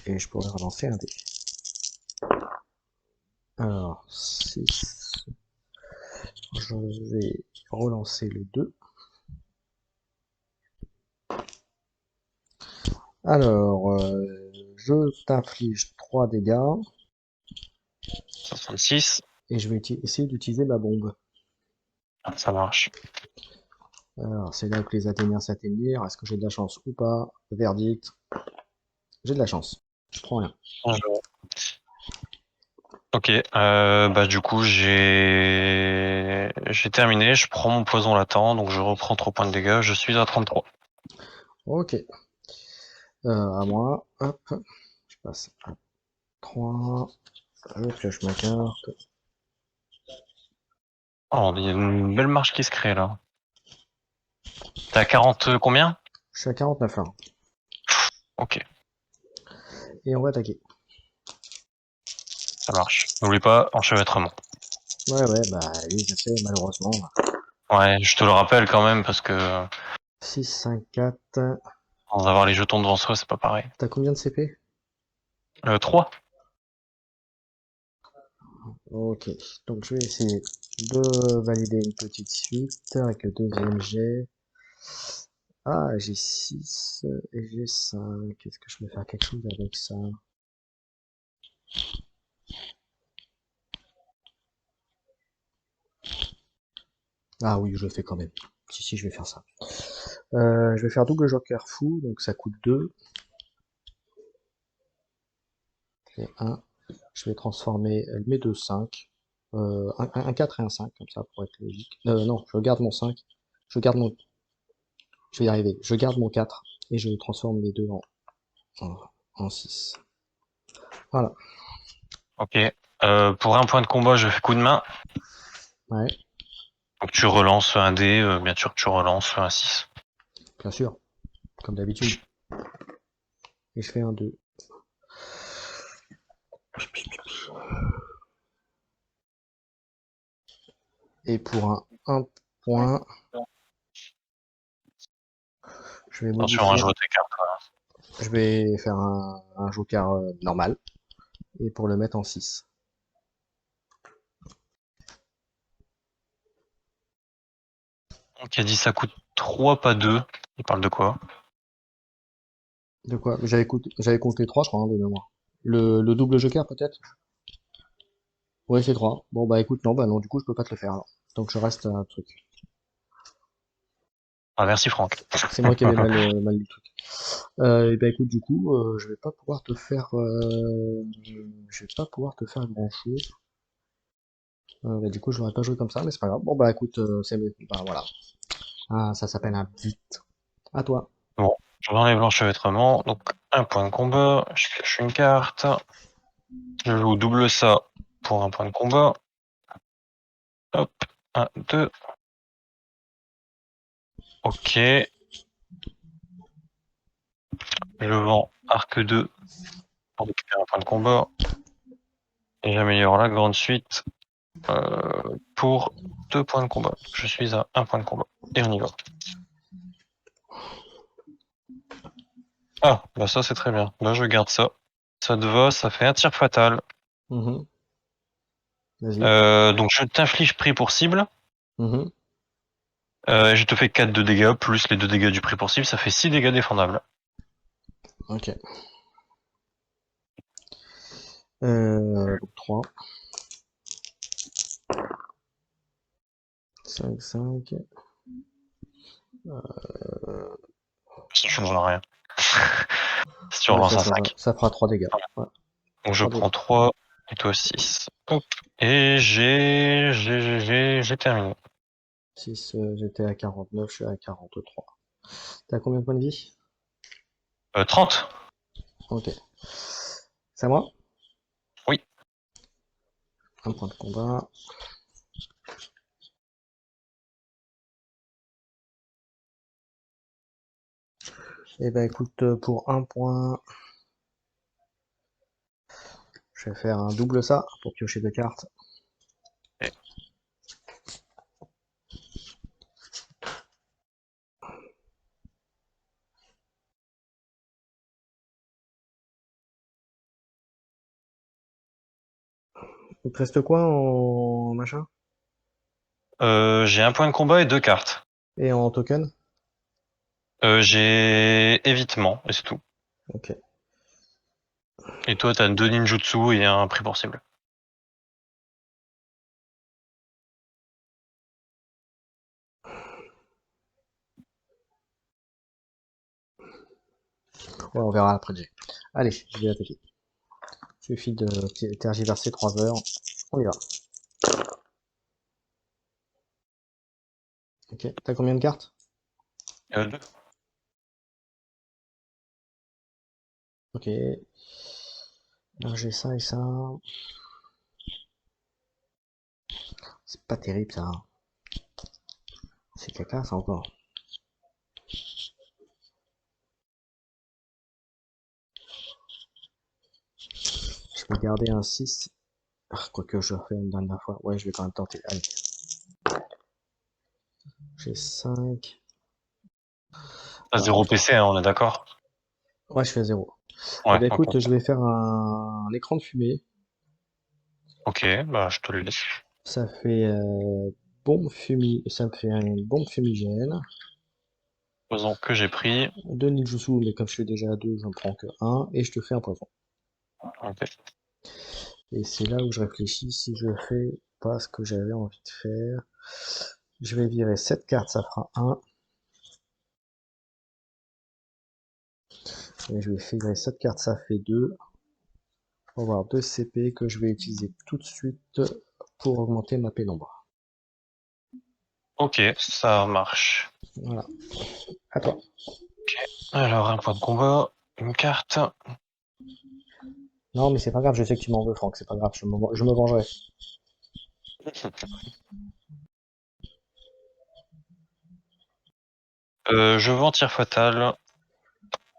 et je pourrais relancer un dé. Alors 6, je vais relancer le 2. Alors, je t'inflige 3 dégâts. 66. Et je vais essayer d'utiliser ma bombe. Ah, ça marche. Alors, c'est là que les Athéniens s'atteignirent. Est-ce que j'ai de la chance ou pas? Verdict. J'ai de la chance. Je prends rien. Bien joué. Ok, bah du coup j'ai terminé, je prends mon poison latent, donc je reprends 3 points de dégâts, je suis à 33. Ok. À moi. Hop. Je passe à 3. Je pioche ma carte. Oh, il y a une belle marche qui se crée là. T'es à 40 combien? Je suis à 49 là. Ok, Et on va attaquer. ça marche. N'oublie pas, enchevêtrement. Ouais, ouais, bah oui, je sais, malheureusement. Ouais, je te le rappelle quand même parce que 6, 5, 4. sans avoir les jetons devant soi, c'est pas pareil. T'as combien de CP? 3. Ok. Donc je vais essayer de valider une petite suite avec le deuxième jet. Ah, j'ai 6 et j'ai 5. Est-ce que je peux faire quelque chose avec ça? Ah oui, je le fais quand même. Si, si, je vais faire ça. Je vais faire double joker fou, donc ça coûte 2. Et 1. Je vais transformer mes deux 5. Un 4 et un 5, comme ça, pour être logique. Non, je garde mon 5. Je garde mon... Je vais y arriver. Je garde mon 4 et je transforme les deux en 6. Voilà. Ok. Pour un point de combat, je fais coup de main. Ouais, Donc tu relances un dé, bien sûr que tu relances un 6. bien sûr. Comme d'habitude. Et je fais un 2. Et pour un point, je vais Attention à modifier. jouer tes cartes. Je vais faire un joker normal. Et pour le mettre en 6. Donc il a dit ça coûte 3, pas 2. Il parle de quoi? De quoi? J'avais compté 3, je crois, hein, de mémoire. Le double joker, peut-être? Ouais, c'est 3. Bon, bah écoute, non, bah non, du coup, je peux pas te le faire alors. Donc je reste à un truc. Ah, merci Franck. C'est moi qui avais mal lu le truc. Et bah écoute, du coup, je vais pas pouvoir te faire, je vais pas pouvoir te faire grand-chose. Bah, du coup, je l'aurais pas joué comme ça, mais c'est pas grave. Bon, bah écoute, bah voilà. Ah, ça s'appelle un beat. À toi. Bon, j'enlève l'enchevêtrement. Donc un point de combat, je pioche une carte. Je joue double ça pour un point de combat. Hop, un, 2. Ok. Je vends arc 2 pour récupérer un point de combat. Et j'améliore la grande suite pour 2 points de combat. Je suis à un point de combat. Et on y va. Ah, bah ça c'est très bien. Bah je garde ça. Ça te va, ça fait un tir fatal. Mhm. Vas-y. Donc je t'inflige prix pour cible. Mhm. Je te fais 4 de dégâts, plus les 2 dégâts du prix pour cible, ça fait 6 dégâts défendables. Ok. Donc 3, 5, 5. Ça changera rien. Si tu Ouais, relances un 5. ça fera 3 dégâts. Ouais, Donc je 3 dégâts. prends 3 et toi 6. Hop. Et j'ai terminé. 6, j'étais à 49, je suis à 43. T'as combien de points de vie? 30. Ok. C'est à moi? Oui. Un point de combat. Et ben écoute, pour un point, je vais faire un double ça pour piocher deux cartes. Et Il te reste quoi en machin? j'ai un point de combat et 2 cartes. Et en token? J'ai évitement, et c'est tout. Ok. Et toi, t'as 2 ninjutsu et un prix pour cible. Ouais, on verra après le jet. Allez, je vais attaquer. Suffit de tergiverser 3 heures. On y va. Ok, t'as combien de cartes? 2. Ok. Alors j'ai ça et ça. C'est pas terrible ça. C'est caca ça encore. Je vais garder un 6. Ah, quoique je refais une dernière fois. Ouais, je vais quand même tenter. Allez. J'ai 5. T'as 0 PC, hein, on est d'accord? Ouais, je fais 0. Eh Ouais, ben ok. écoute, je vais faire un écran de fumée. Ok, bah je te le laisse. Ça fait ça me fait une bombe fumigène. Poison que j'ai pris. 2 ninjutsu, mais comme je suis déjà à 2, j'en prends que un et je te fais un poison. Ok. Et c'est là où je réfléchis si je fais pas ce que j'avais envie de faire. Je vais virer 7 cartes, ça fera 1. Et je vais virer 7 cartes, ça fait 2. On va avoir 2 CP que je vais utiliser tout de suite pour augmenter ma pénombre. Ok, ça marche. Voilà. À toi. Alors, un point de combat, une carte. Non, mais c'est pas grave, je sais que tu m'en veux, Franck, c'est pas grave, je me vengerai. Je vends tir fatal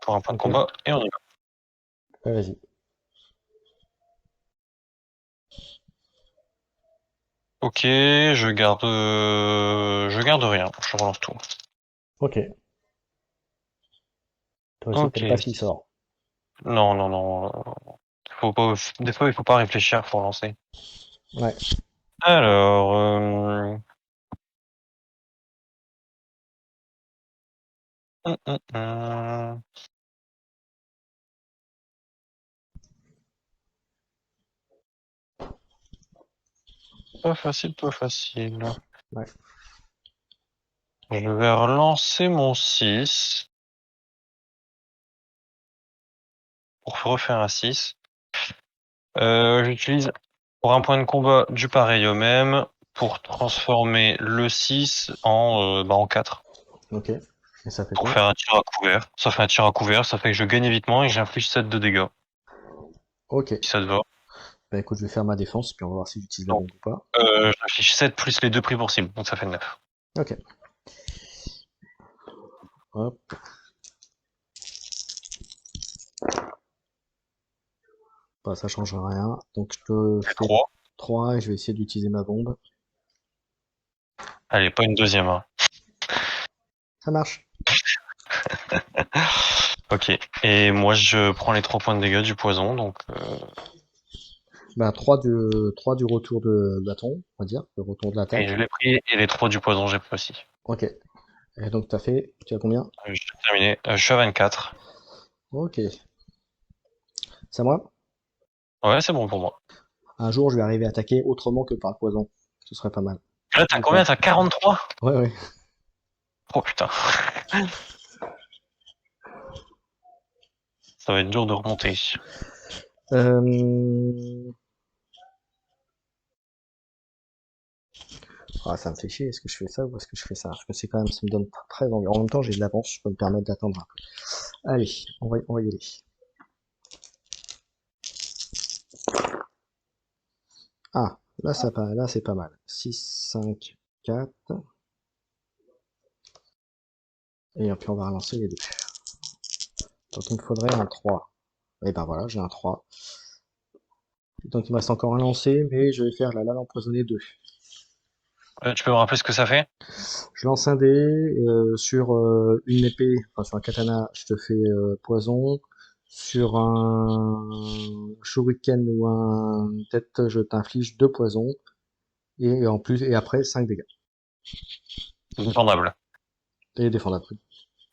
pour un point de Ok, combat et on y va. ouais, vas-y. Ok, je garde rien. Je relance tout. Ok. Toi aussi, Ok. t'aimes pas ce qui sort. Non, non, non. Faut pas, des fois, il faut pas réfléchir pour lancer. Ouais. Alors, hum. Pas facile, pas facile. Ouais. Je vais relancer mon 6 pour refaire un 6. J'utilise pour un point de combat du pareil au même pour transformer le 6 en 4. Ok. Et ça fait Pour quoi? faire un tir à couvert. Ça fait un tir à couvert, ça fait que je gagne évitement et j'inflige 7 de dégâts. Ok. Si ça te va. Bah écoute, je vais faire ma défense, puis on va voir si j'utilise la Donc, bombe ou pas. j'inflige 7 plus les 2 prix pour cible, donc ça fait 9. Ok. Hop. Bah, ça changera rien. Donc je te Ça fait fais 3. 3 et je vais essayer d'utiliser ma bombe. Allez, pas une deuxième. Hein. Ça marche. Ok. Et moi, je prends les 3 points de dégâts du poison, donc Bah 3 du retour de bâton, on va dire, le retour de et l'attaque. je l'ai pris, et les 3 du poison, j'ai pris aussi. Ok. Et donc tu as combien? J'ai terminé. Je suis à 24. Ok. C'est à moi? Ouais, c'est bon pour moi. Un jour, je vais arriver à attaquer autrement que par le poison. Ce serait pas mal. Là, t'as combien? Enfin, T'as 43? ouais, ouais. Oh putain. Ça va être dur de remonter. Euh... Ah, ça me fait chier. Est-ce que je fais ça ou est-ce que je fais ça? Parce que c'est quand même, ça me donne très envie. En même temps, j'ai de l'avance, je peux me permettre d'attendre un peu. Allez, on va y aller. Ah, là, c'est pas mal. 6, 5, 4. Et puis on va relancer les deux. Donc il me faudrait un 3. Et ben voilà, j'ai un 3. Donc il me reste encore un lancé, mais je vais faire la lame empoisonnée 2. Tu peux me rappeler ce que ça fait? Je lance un dé sur une épée, enfin sur un katana, je te fais poison. Sur un shuriken ou un tête, je t'inflige 2 poisons. Et en plus, et après 5 dégâts. Défendable. Et défendable.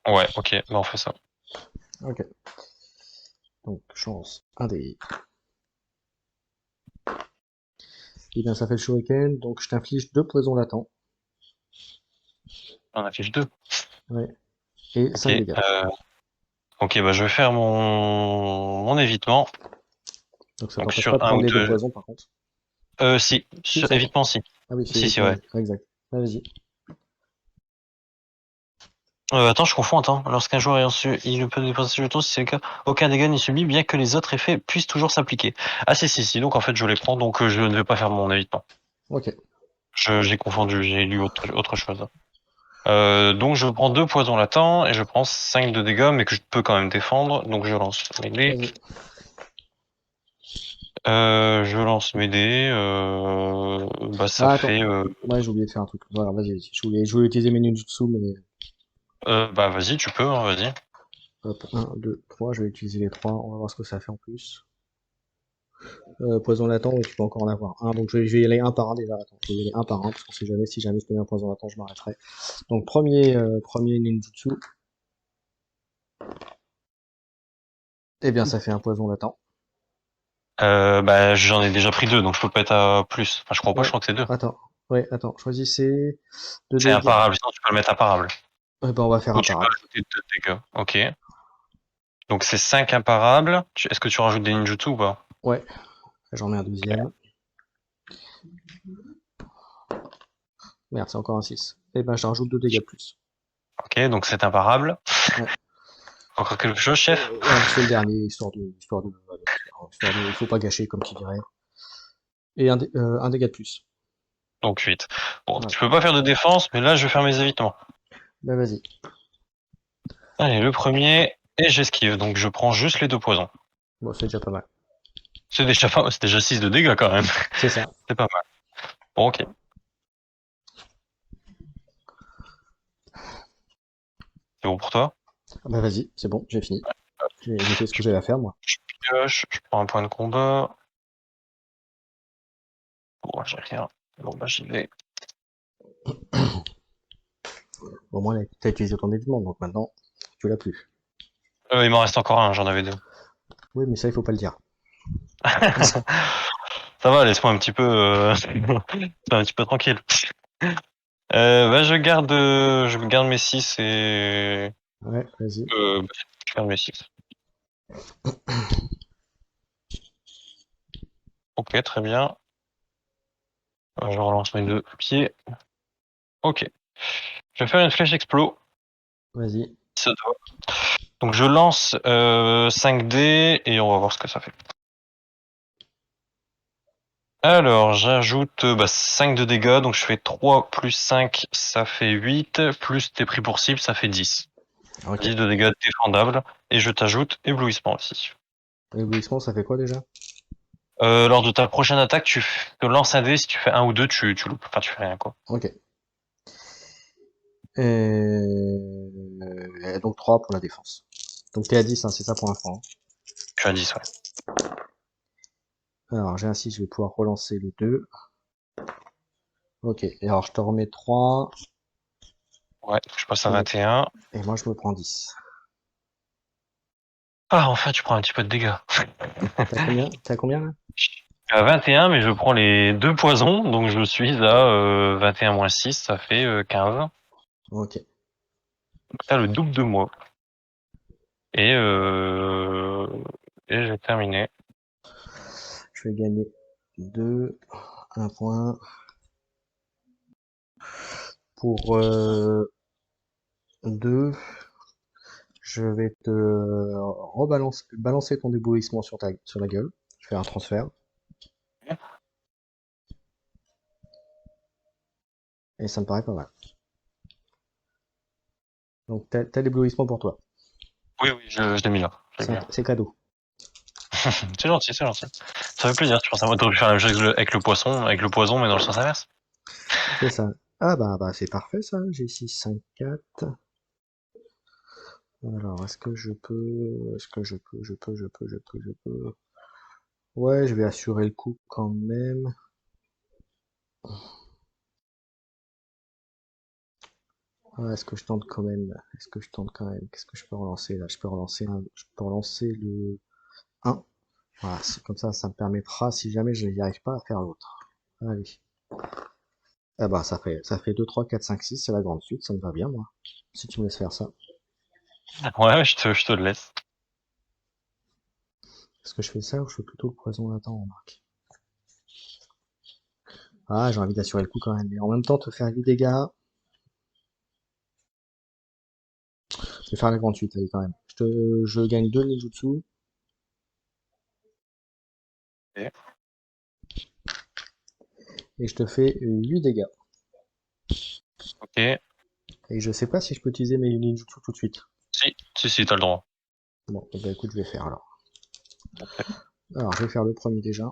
Ouais, ok, bah on fait ça. Ok. Donc je lance un dé. Et bien ça fait le shuriken, donc je t'inflige 2 poisons latents. On affiche 2. Ouais. Et Ok. 5 dégâts. Ok, bah je vais faire mon évitement. Donc ça Donc t'empêche pas sur de un prendre ou les deux deux. poisons par contre. Si, Si, ça. évitement si. Ah oui, c'est Si, si, évitement, ouais. oui. Ah, exact. Ah, vas-y. Attends, je confonds, attends. Lorsqu'un joueur est reçu, il peut dépenser ses jetons, si c'est le cas, aucun dégât n'est subi, bien que les autres effets puissent toujours s'appliquer. Ah si, si, si, donc en fait je les prends, donc je ne vais pas faire mon évitement. Ok. J'ai confondu, j'ai lu autre chose. Donc je prends 2 poisons latents et je prends 5 de dégâts, mais que je peux quand même défendre, donc je lance mes dés. Vas-y. Je lance mes dés, bah ça Ah, attends. fait... Ouais, j'ai oublié de faire un truc. Voilà, vas-y, vas-y. Je voulais utiliser mes ninjutsu, mais bah vas-y, tu peux, hein, vas-y. hop, 1, 2, 3. Je vais utiliser les 3. On va voir ce que ça fait en plus. Poison latent, ouais, tu peux encore en avoir un. Donc je vais y aller un par un déjà. Attends, je vais y aller un par un, parce qu'on sait jamais, si jamais je te mets un poison latent, je m'arrêterai. Donc premier ninjutsu. Eh bien, ça fait un poison latent. Bah j'en ai déjà pris 2, donc je peux pas être à plus. Enfin, je crois pas, je Ouais, crois que c'est 2. attends. Ouais, attends. Choisissez 2 C'est dégâts. imparable, sinon tu peux le mettre imparable. Eh ben, on va faire Ou tu peux imparable. ajouter 2 dégâts. Ok. Donc c'est 5 imparables. Est-ce que tu rajoutes des ninjutsu ou pas? Ouais, j'en mets un deuxième. Merde, c'est encore un 6. Eh ben, je rajoute 2 dégâts de plus. Ok, donc c'est imparable. Ouais. Encore quelque chose, chef? Ouais, je fais le dernier, il faut pas gâcher, comme tu dirais. Et un dégât de plus. Donc 8. Bon, Voilà. tu peux pas faire de défense, mais là je vais faire mes évitements. Bah, vas-y. Allez, le premier, et j'esquive, donc je prends juste les 2 poisons. Bon, c'est déjà pas mal. C'est déjà 6 de dégâts quand même. C'est ça. C'est pas mal. Bon, ok. C'est bon pour toi? Ah bah, vas-y, c'est bon, j'ai fini. J'ai fait ce que j'avais à faire, moi. Je pioche, je prends un point de combat. Bon, j'ai rien. Bon, bah j'y vais. Au moins, t'as utilisé ton équipement, donc maintenant, tu l'as plus. Il m'en reste encore un, j'en avais 2. Oui, mais ça, il faut pas le dire. Ça va, laisse-moi un petit peu, un petit peu tranquille. Bah, je garde mes 6 et, Ouais, vas-y. bah, je garde mes 6. Ok, très bien. Je relance mes 2 pieds. Ok. Je vais faire une flèche explo. Vas-y. Ça doit. Donc je lance 5 dés et on va voir ce que ça fait. Alors, j'ajoute 5 de dégâts, donc je fais 3 plus 5, ça fait 8, plus tes pris pour cible, ça fait 10. Ok. 10 de dégâts défendables, et je t'ajoute éblouissement aussi. Éblouissement, ça fait quoi déjà? Lors de ta prochaine attaque, te lances un dé, si tu fais un ou deux, tu loupes, enfin tu fais rien quoi. Ok. Donc 3 pour la défense. Donc t'es à 10, hein, c'est ça pour l'instant, hein. Tu as 10, ouais. Alors j'ai un 6, je vais pouvoir relancer le 2. Ok, et alors je te remets 3. Ouais, je passe à Et, 21. et moi je me prends 10. Ah, enfin, tu prends un petit peu de dégâts. T'as combien là? Je suis à 21, mais je prends les 2 poisons, donc je suis à 21 moins 6, ça fait 15. Ok. Donc t'as le double de moi. Et, euh, et j'ai terminé. Je vais gagner 2, un point. Pour 2, je vais te balancer ton éblouissement sur la gueule. Je fais un transfert. Et ça me paraît pas mal. Donc t'as l'éblouissement pour toi. Oui, oui, je l'ai mis là. Je l'ai mis là. C'est cadeau. C'est gentil, c'est gentil. Ça fait plaisir, tu penses à moi. T'aurais pu faire la même chose avec le poison, mais dans le sens inverse. C'est ça. Ah bah c'est parfait ça. J'ai 6, 5, 4. Alors est-ce que je peux. Est-ce que je peux. Ouais, je vais assurer le coup quand même. Ah, est-ce que je tente quand même? Est-ce que je tente quand même? Qu'est-ce que je peux relancer là? Je peux relancer le 1. Voilà, c'est comme ça me permettra, si jamais je n'y arrive pas, à faire l'autre. Allez. Ah bah ça fait 2, 3, 4, 5, 6, c'est la grande suite, ça me va bien moi. Si tu me laisses faire ça. Ouais, je te le laisse. Est-ce que je fais ça ou je fais plutôt le poison là-dedans, remarque? Ah, j'ai envie d'assurer le coup quand même. Mais en même temps, te faire 8 dégâts. Je vais faire la grande suite, allez, quand même. Je gagne 2 ninjutsu. Ok. Et je te fais 8 dégâts. Ok. Et je sais pas si je peux utiliser mes ninjutsu tout de suite. Si, t'as le droit. Bon, eh ben, écoute, je vais faire alors. Ok. Alors, je vais faire le premier déjà.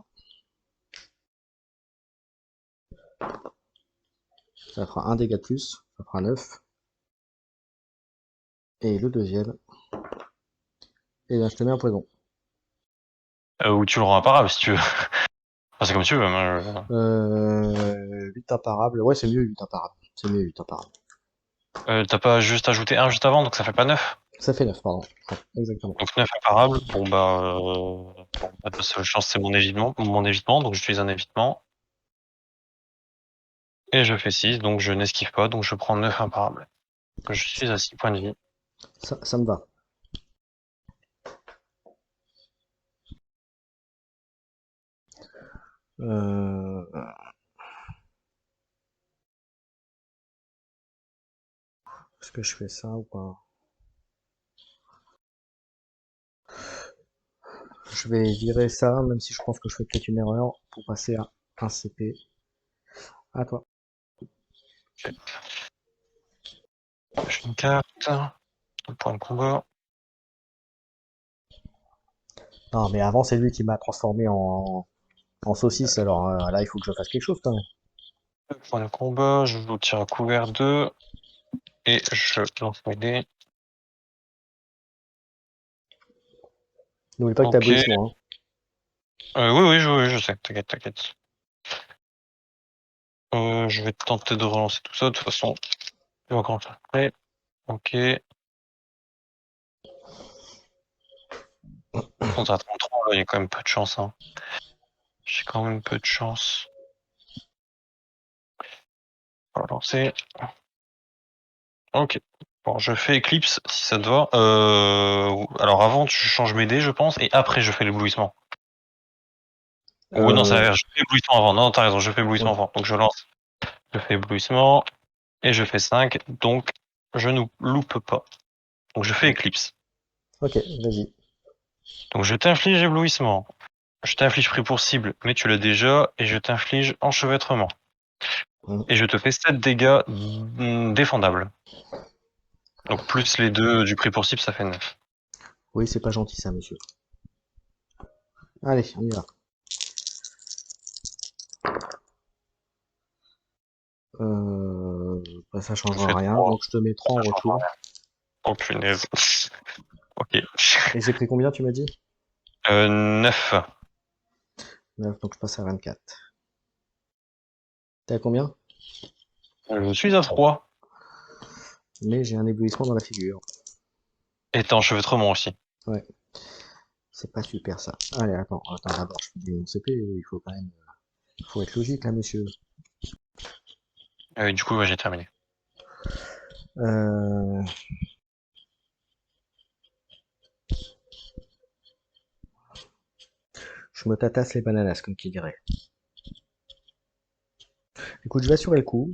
Ça fera un dégât de plus. Ça fera 9. Et le deuxième. Et là, je te mets un poison. Ou tu le rends imparable si tu veux. Enfin, c'est comme tu veux. Moi, 8 imparables. Ouais, c'est mieux 8 imparables. C'est mieux 8 imparables. t'as pas juste ajouté un juste avant, donc ça fait pas 9. Ça fait 9, pardon. Ouais, exactement. Donc 9 imparables. Bon, bah, la seule chance c'est mon évitement, donc j'utilise un évitement. Et je fais 6, donc je n'esquive pas, donc je prends 9 imparables. Je suis à 6 points de vie. Ça me va. Euh, Est-ce que je fais ça ou pas? Je vais virer ça, même si je pense que je fais peut-être une erreur pour passer à un CP. À toi. Je une carte. Un point de combat. Non, mais avant, c'est lui qui m'a transformé en saucisse, alors là, il faut que je fasse quelque chose quand même. Point de combat, je vous tire à couvert 2. Et je lance mes dés. N'oublie pas que t'as Ok. éblouissement, hein. Oui, je sais. T'inquiète. Je vais tenter de relancer tout ça. De toute façon, je vais encore faire prêt. Ok. Contre à 33, là, il y a quand même peu de chance. Hein. J'ai quand même peu de chance. On va lancer. Ok. Bon, je fais Eclipse, si ça te va. Alors avant, tu changes mes dés, je pense, et après, je fais l'éblouissement. Ou non, c'est Euh, l'inverse. Je fais éblouissement avant. Non, t'as raison, je fais éblouissement ouais. avant. Donc je lance. Je fais éblouissement, et je fais 5. Donc, je ne loupe pas. Donc je fais Eclipse. Ok, vas-y. Donc je t'inflige éblouissement. Je t'inflige pris pour cible, mais tu l'as déjà, et je t'inflige enchevêtrement. Mm. Et je te fais 7 dégâts défendables. Donc plus les deux du prix pour cible, ça fait 9. Oui, c'est pas gentil ça, monsieur. Allez, on y va. Bah, ça Ça changera fait rien, 3. donc je te mets 3 en Ça changera retour. rien. Oh punaise. Ok. Et j'ai pris combien, tu m'as dit? 9. 9, donc je passe à 24. T'es à combien? Je suis à 3. Mais j'ai un éblouissement dans la figure. Et t'as enchevêtrement aussi. Ouais, c'est pas super ça. Allez, attends, d'abord je fais mon CP, il faut quand même... Faut être logique là, monsieur. Du coup, ouais, j'ai terminé. Euh... Je me tatasse les bananas, comme qui dirait. Écoute, je vais assurer le coup.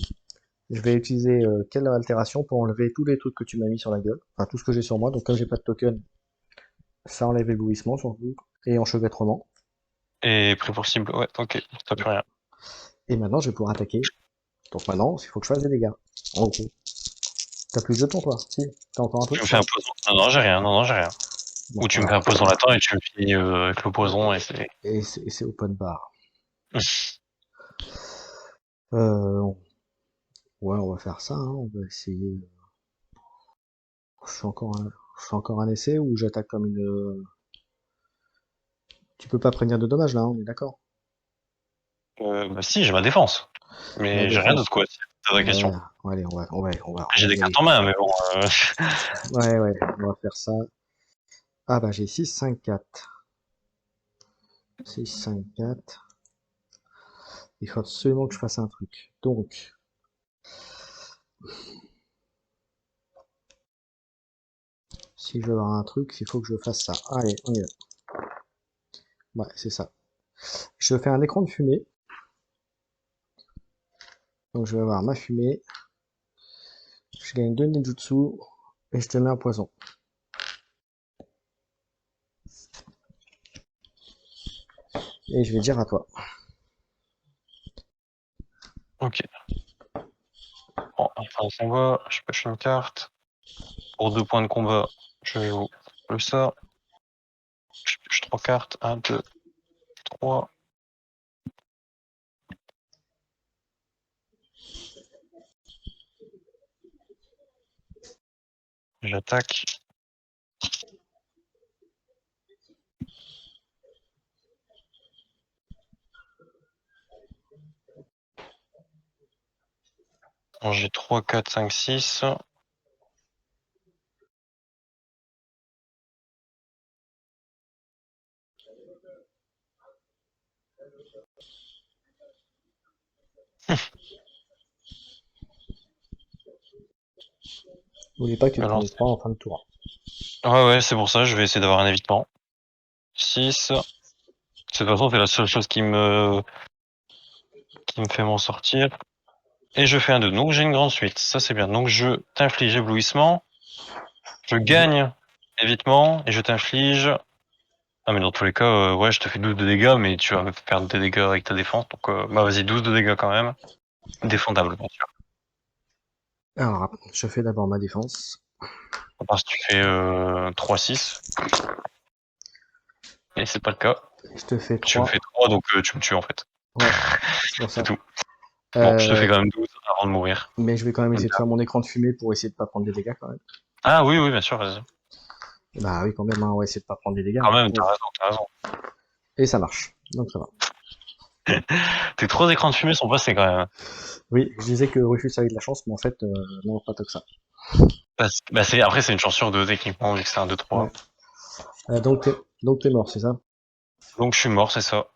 Je vais utiliser quelle altération pour enlever tous les trucs que tu m'as mis sur la gueule. Enfin, tout ce que j'ai sur moi. Donc, comme j'ai pas de token, ça enlève l'éblouissement surtout. Et enchevêtrement. Et prix pour cible, ouais, ok. T'as plus rien. Et maintenant, je vais pouvoir attaquer. Donc maintenant, il faut que je fasse des dégâts. En gros. T'as plus de jetons, toi? Si. T'as encore un peu? Tu me fais un poison. Non, j'ai rien. Non, j'ai rien. Bon, Ou tu me fais voilà. un poison latent et tu me finis avec le poison et c'est. Et c'est open bar. Euh, ouais, on va faire ça, hein. On va essayer. Je fais encore un essai ou j'attaque comme une. Tu peux pas prévenir de dommages là, hein, on est d'accord? Bah si, j'ai ma défense. La Mais j'ai rien d'autre défense. quoi, si t'as la Ouais, question. allez, on J'ai va des y aller. cartes en main, mais bon. Ouais, on va faire ça. Ah bah j'ai 6, 5, 4. 6, 5, 4. Il faut absolument que je fasse un truc. Donc, Si je veux avoir un truc, il faut que je fasse ça. Allez, on y va. Ouais, c'est ça. Je fais un écran de fumée. Donc je vais avoir ma fumée. Je gagne 2 ninjutsu. Et je te mets un poison. Et je vais dire à toi. Ok. Bon, enfin, on combat, je pêche une carte. Pour 2 points de combat, je joue ça. Je pêche 3 cartes. 1, 2, 3. J'attaque. J'ai 3, 4, 5, 6. N'oublie pas que tu te prends Alors, les 3 en fin de tour. ouais, c'est pour ça, je vais essayer d'avoir un évitement. 6. De toute façon, c'est la seule chose qui me fait m'en sortir. Et je fais un 2. Donc j'ai une grande suite. Ça, c'est bien. Donc je t'inflige éblouissement. Je gagne évitement. Et je t'inflige. Ah, mais dans tous les cas, ouais, je te fais 12 de dégâts, mais tu vas me perdre des dégâts avec ta défense. Donc, bah, vas-y, 12 de dégâts quand même. Défendable, bien sûr. Alors, je fais d'abord ma défense. À part si tu fais 3-6. Et c'est pas le cas. Je te fais Tu me 3. fais 3, donc tu me tues en fait. Ouais, c'est pour C'est ça. tout. Bon, je te fais quand même 12 avant de mourir. Mais je vais quand même essayer de faire mon écran de fumée pour essayer de pas prendre des dégâts quand même. Ah oui, bien sûr, vas-y. Bah oui, quand même, hein, on va essayer de pas prendre des dégâts. Quand même, Oh. t'as raison. Et ça marche. Donc ça va. Tes 3 écrans de fumée sont passés quand même. Oui, je disais que Rufus avait de la chance, mais en fait, non, pas tant que ça. Bah, après, c'est une chance sur 2 techniquement, vu que c'est un 2-3. Ouais. Donc t'es mort, c'est ça? Donc je suis mort, c'est ça.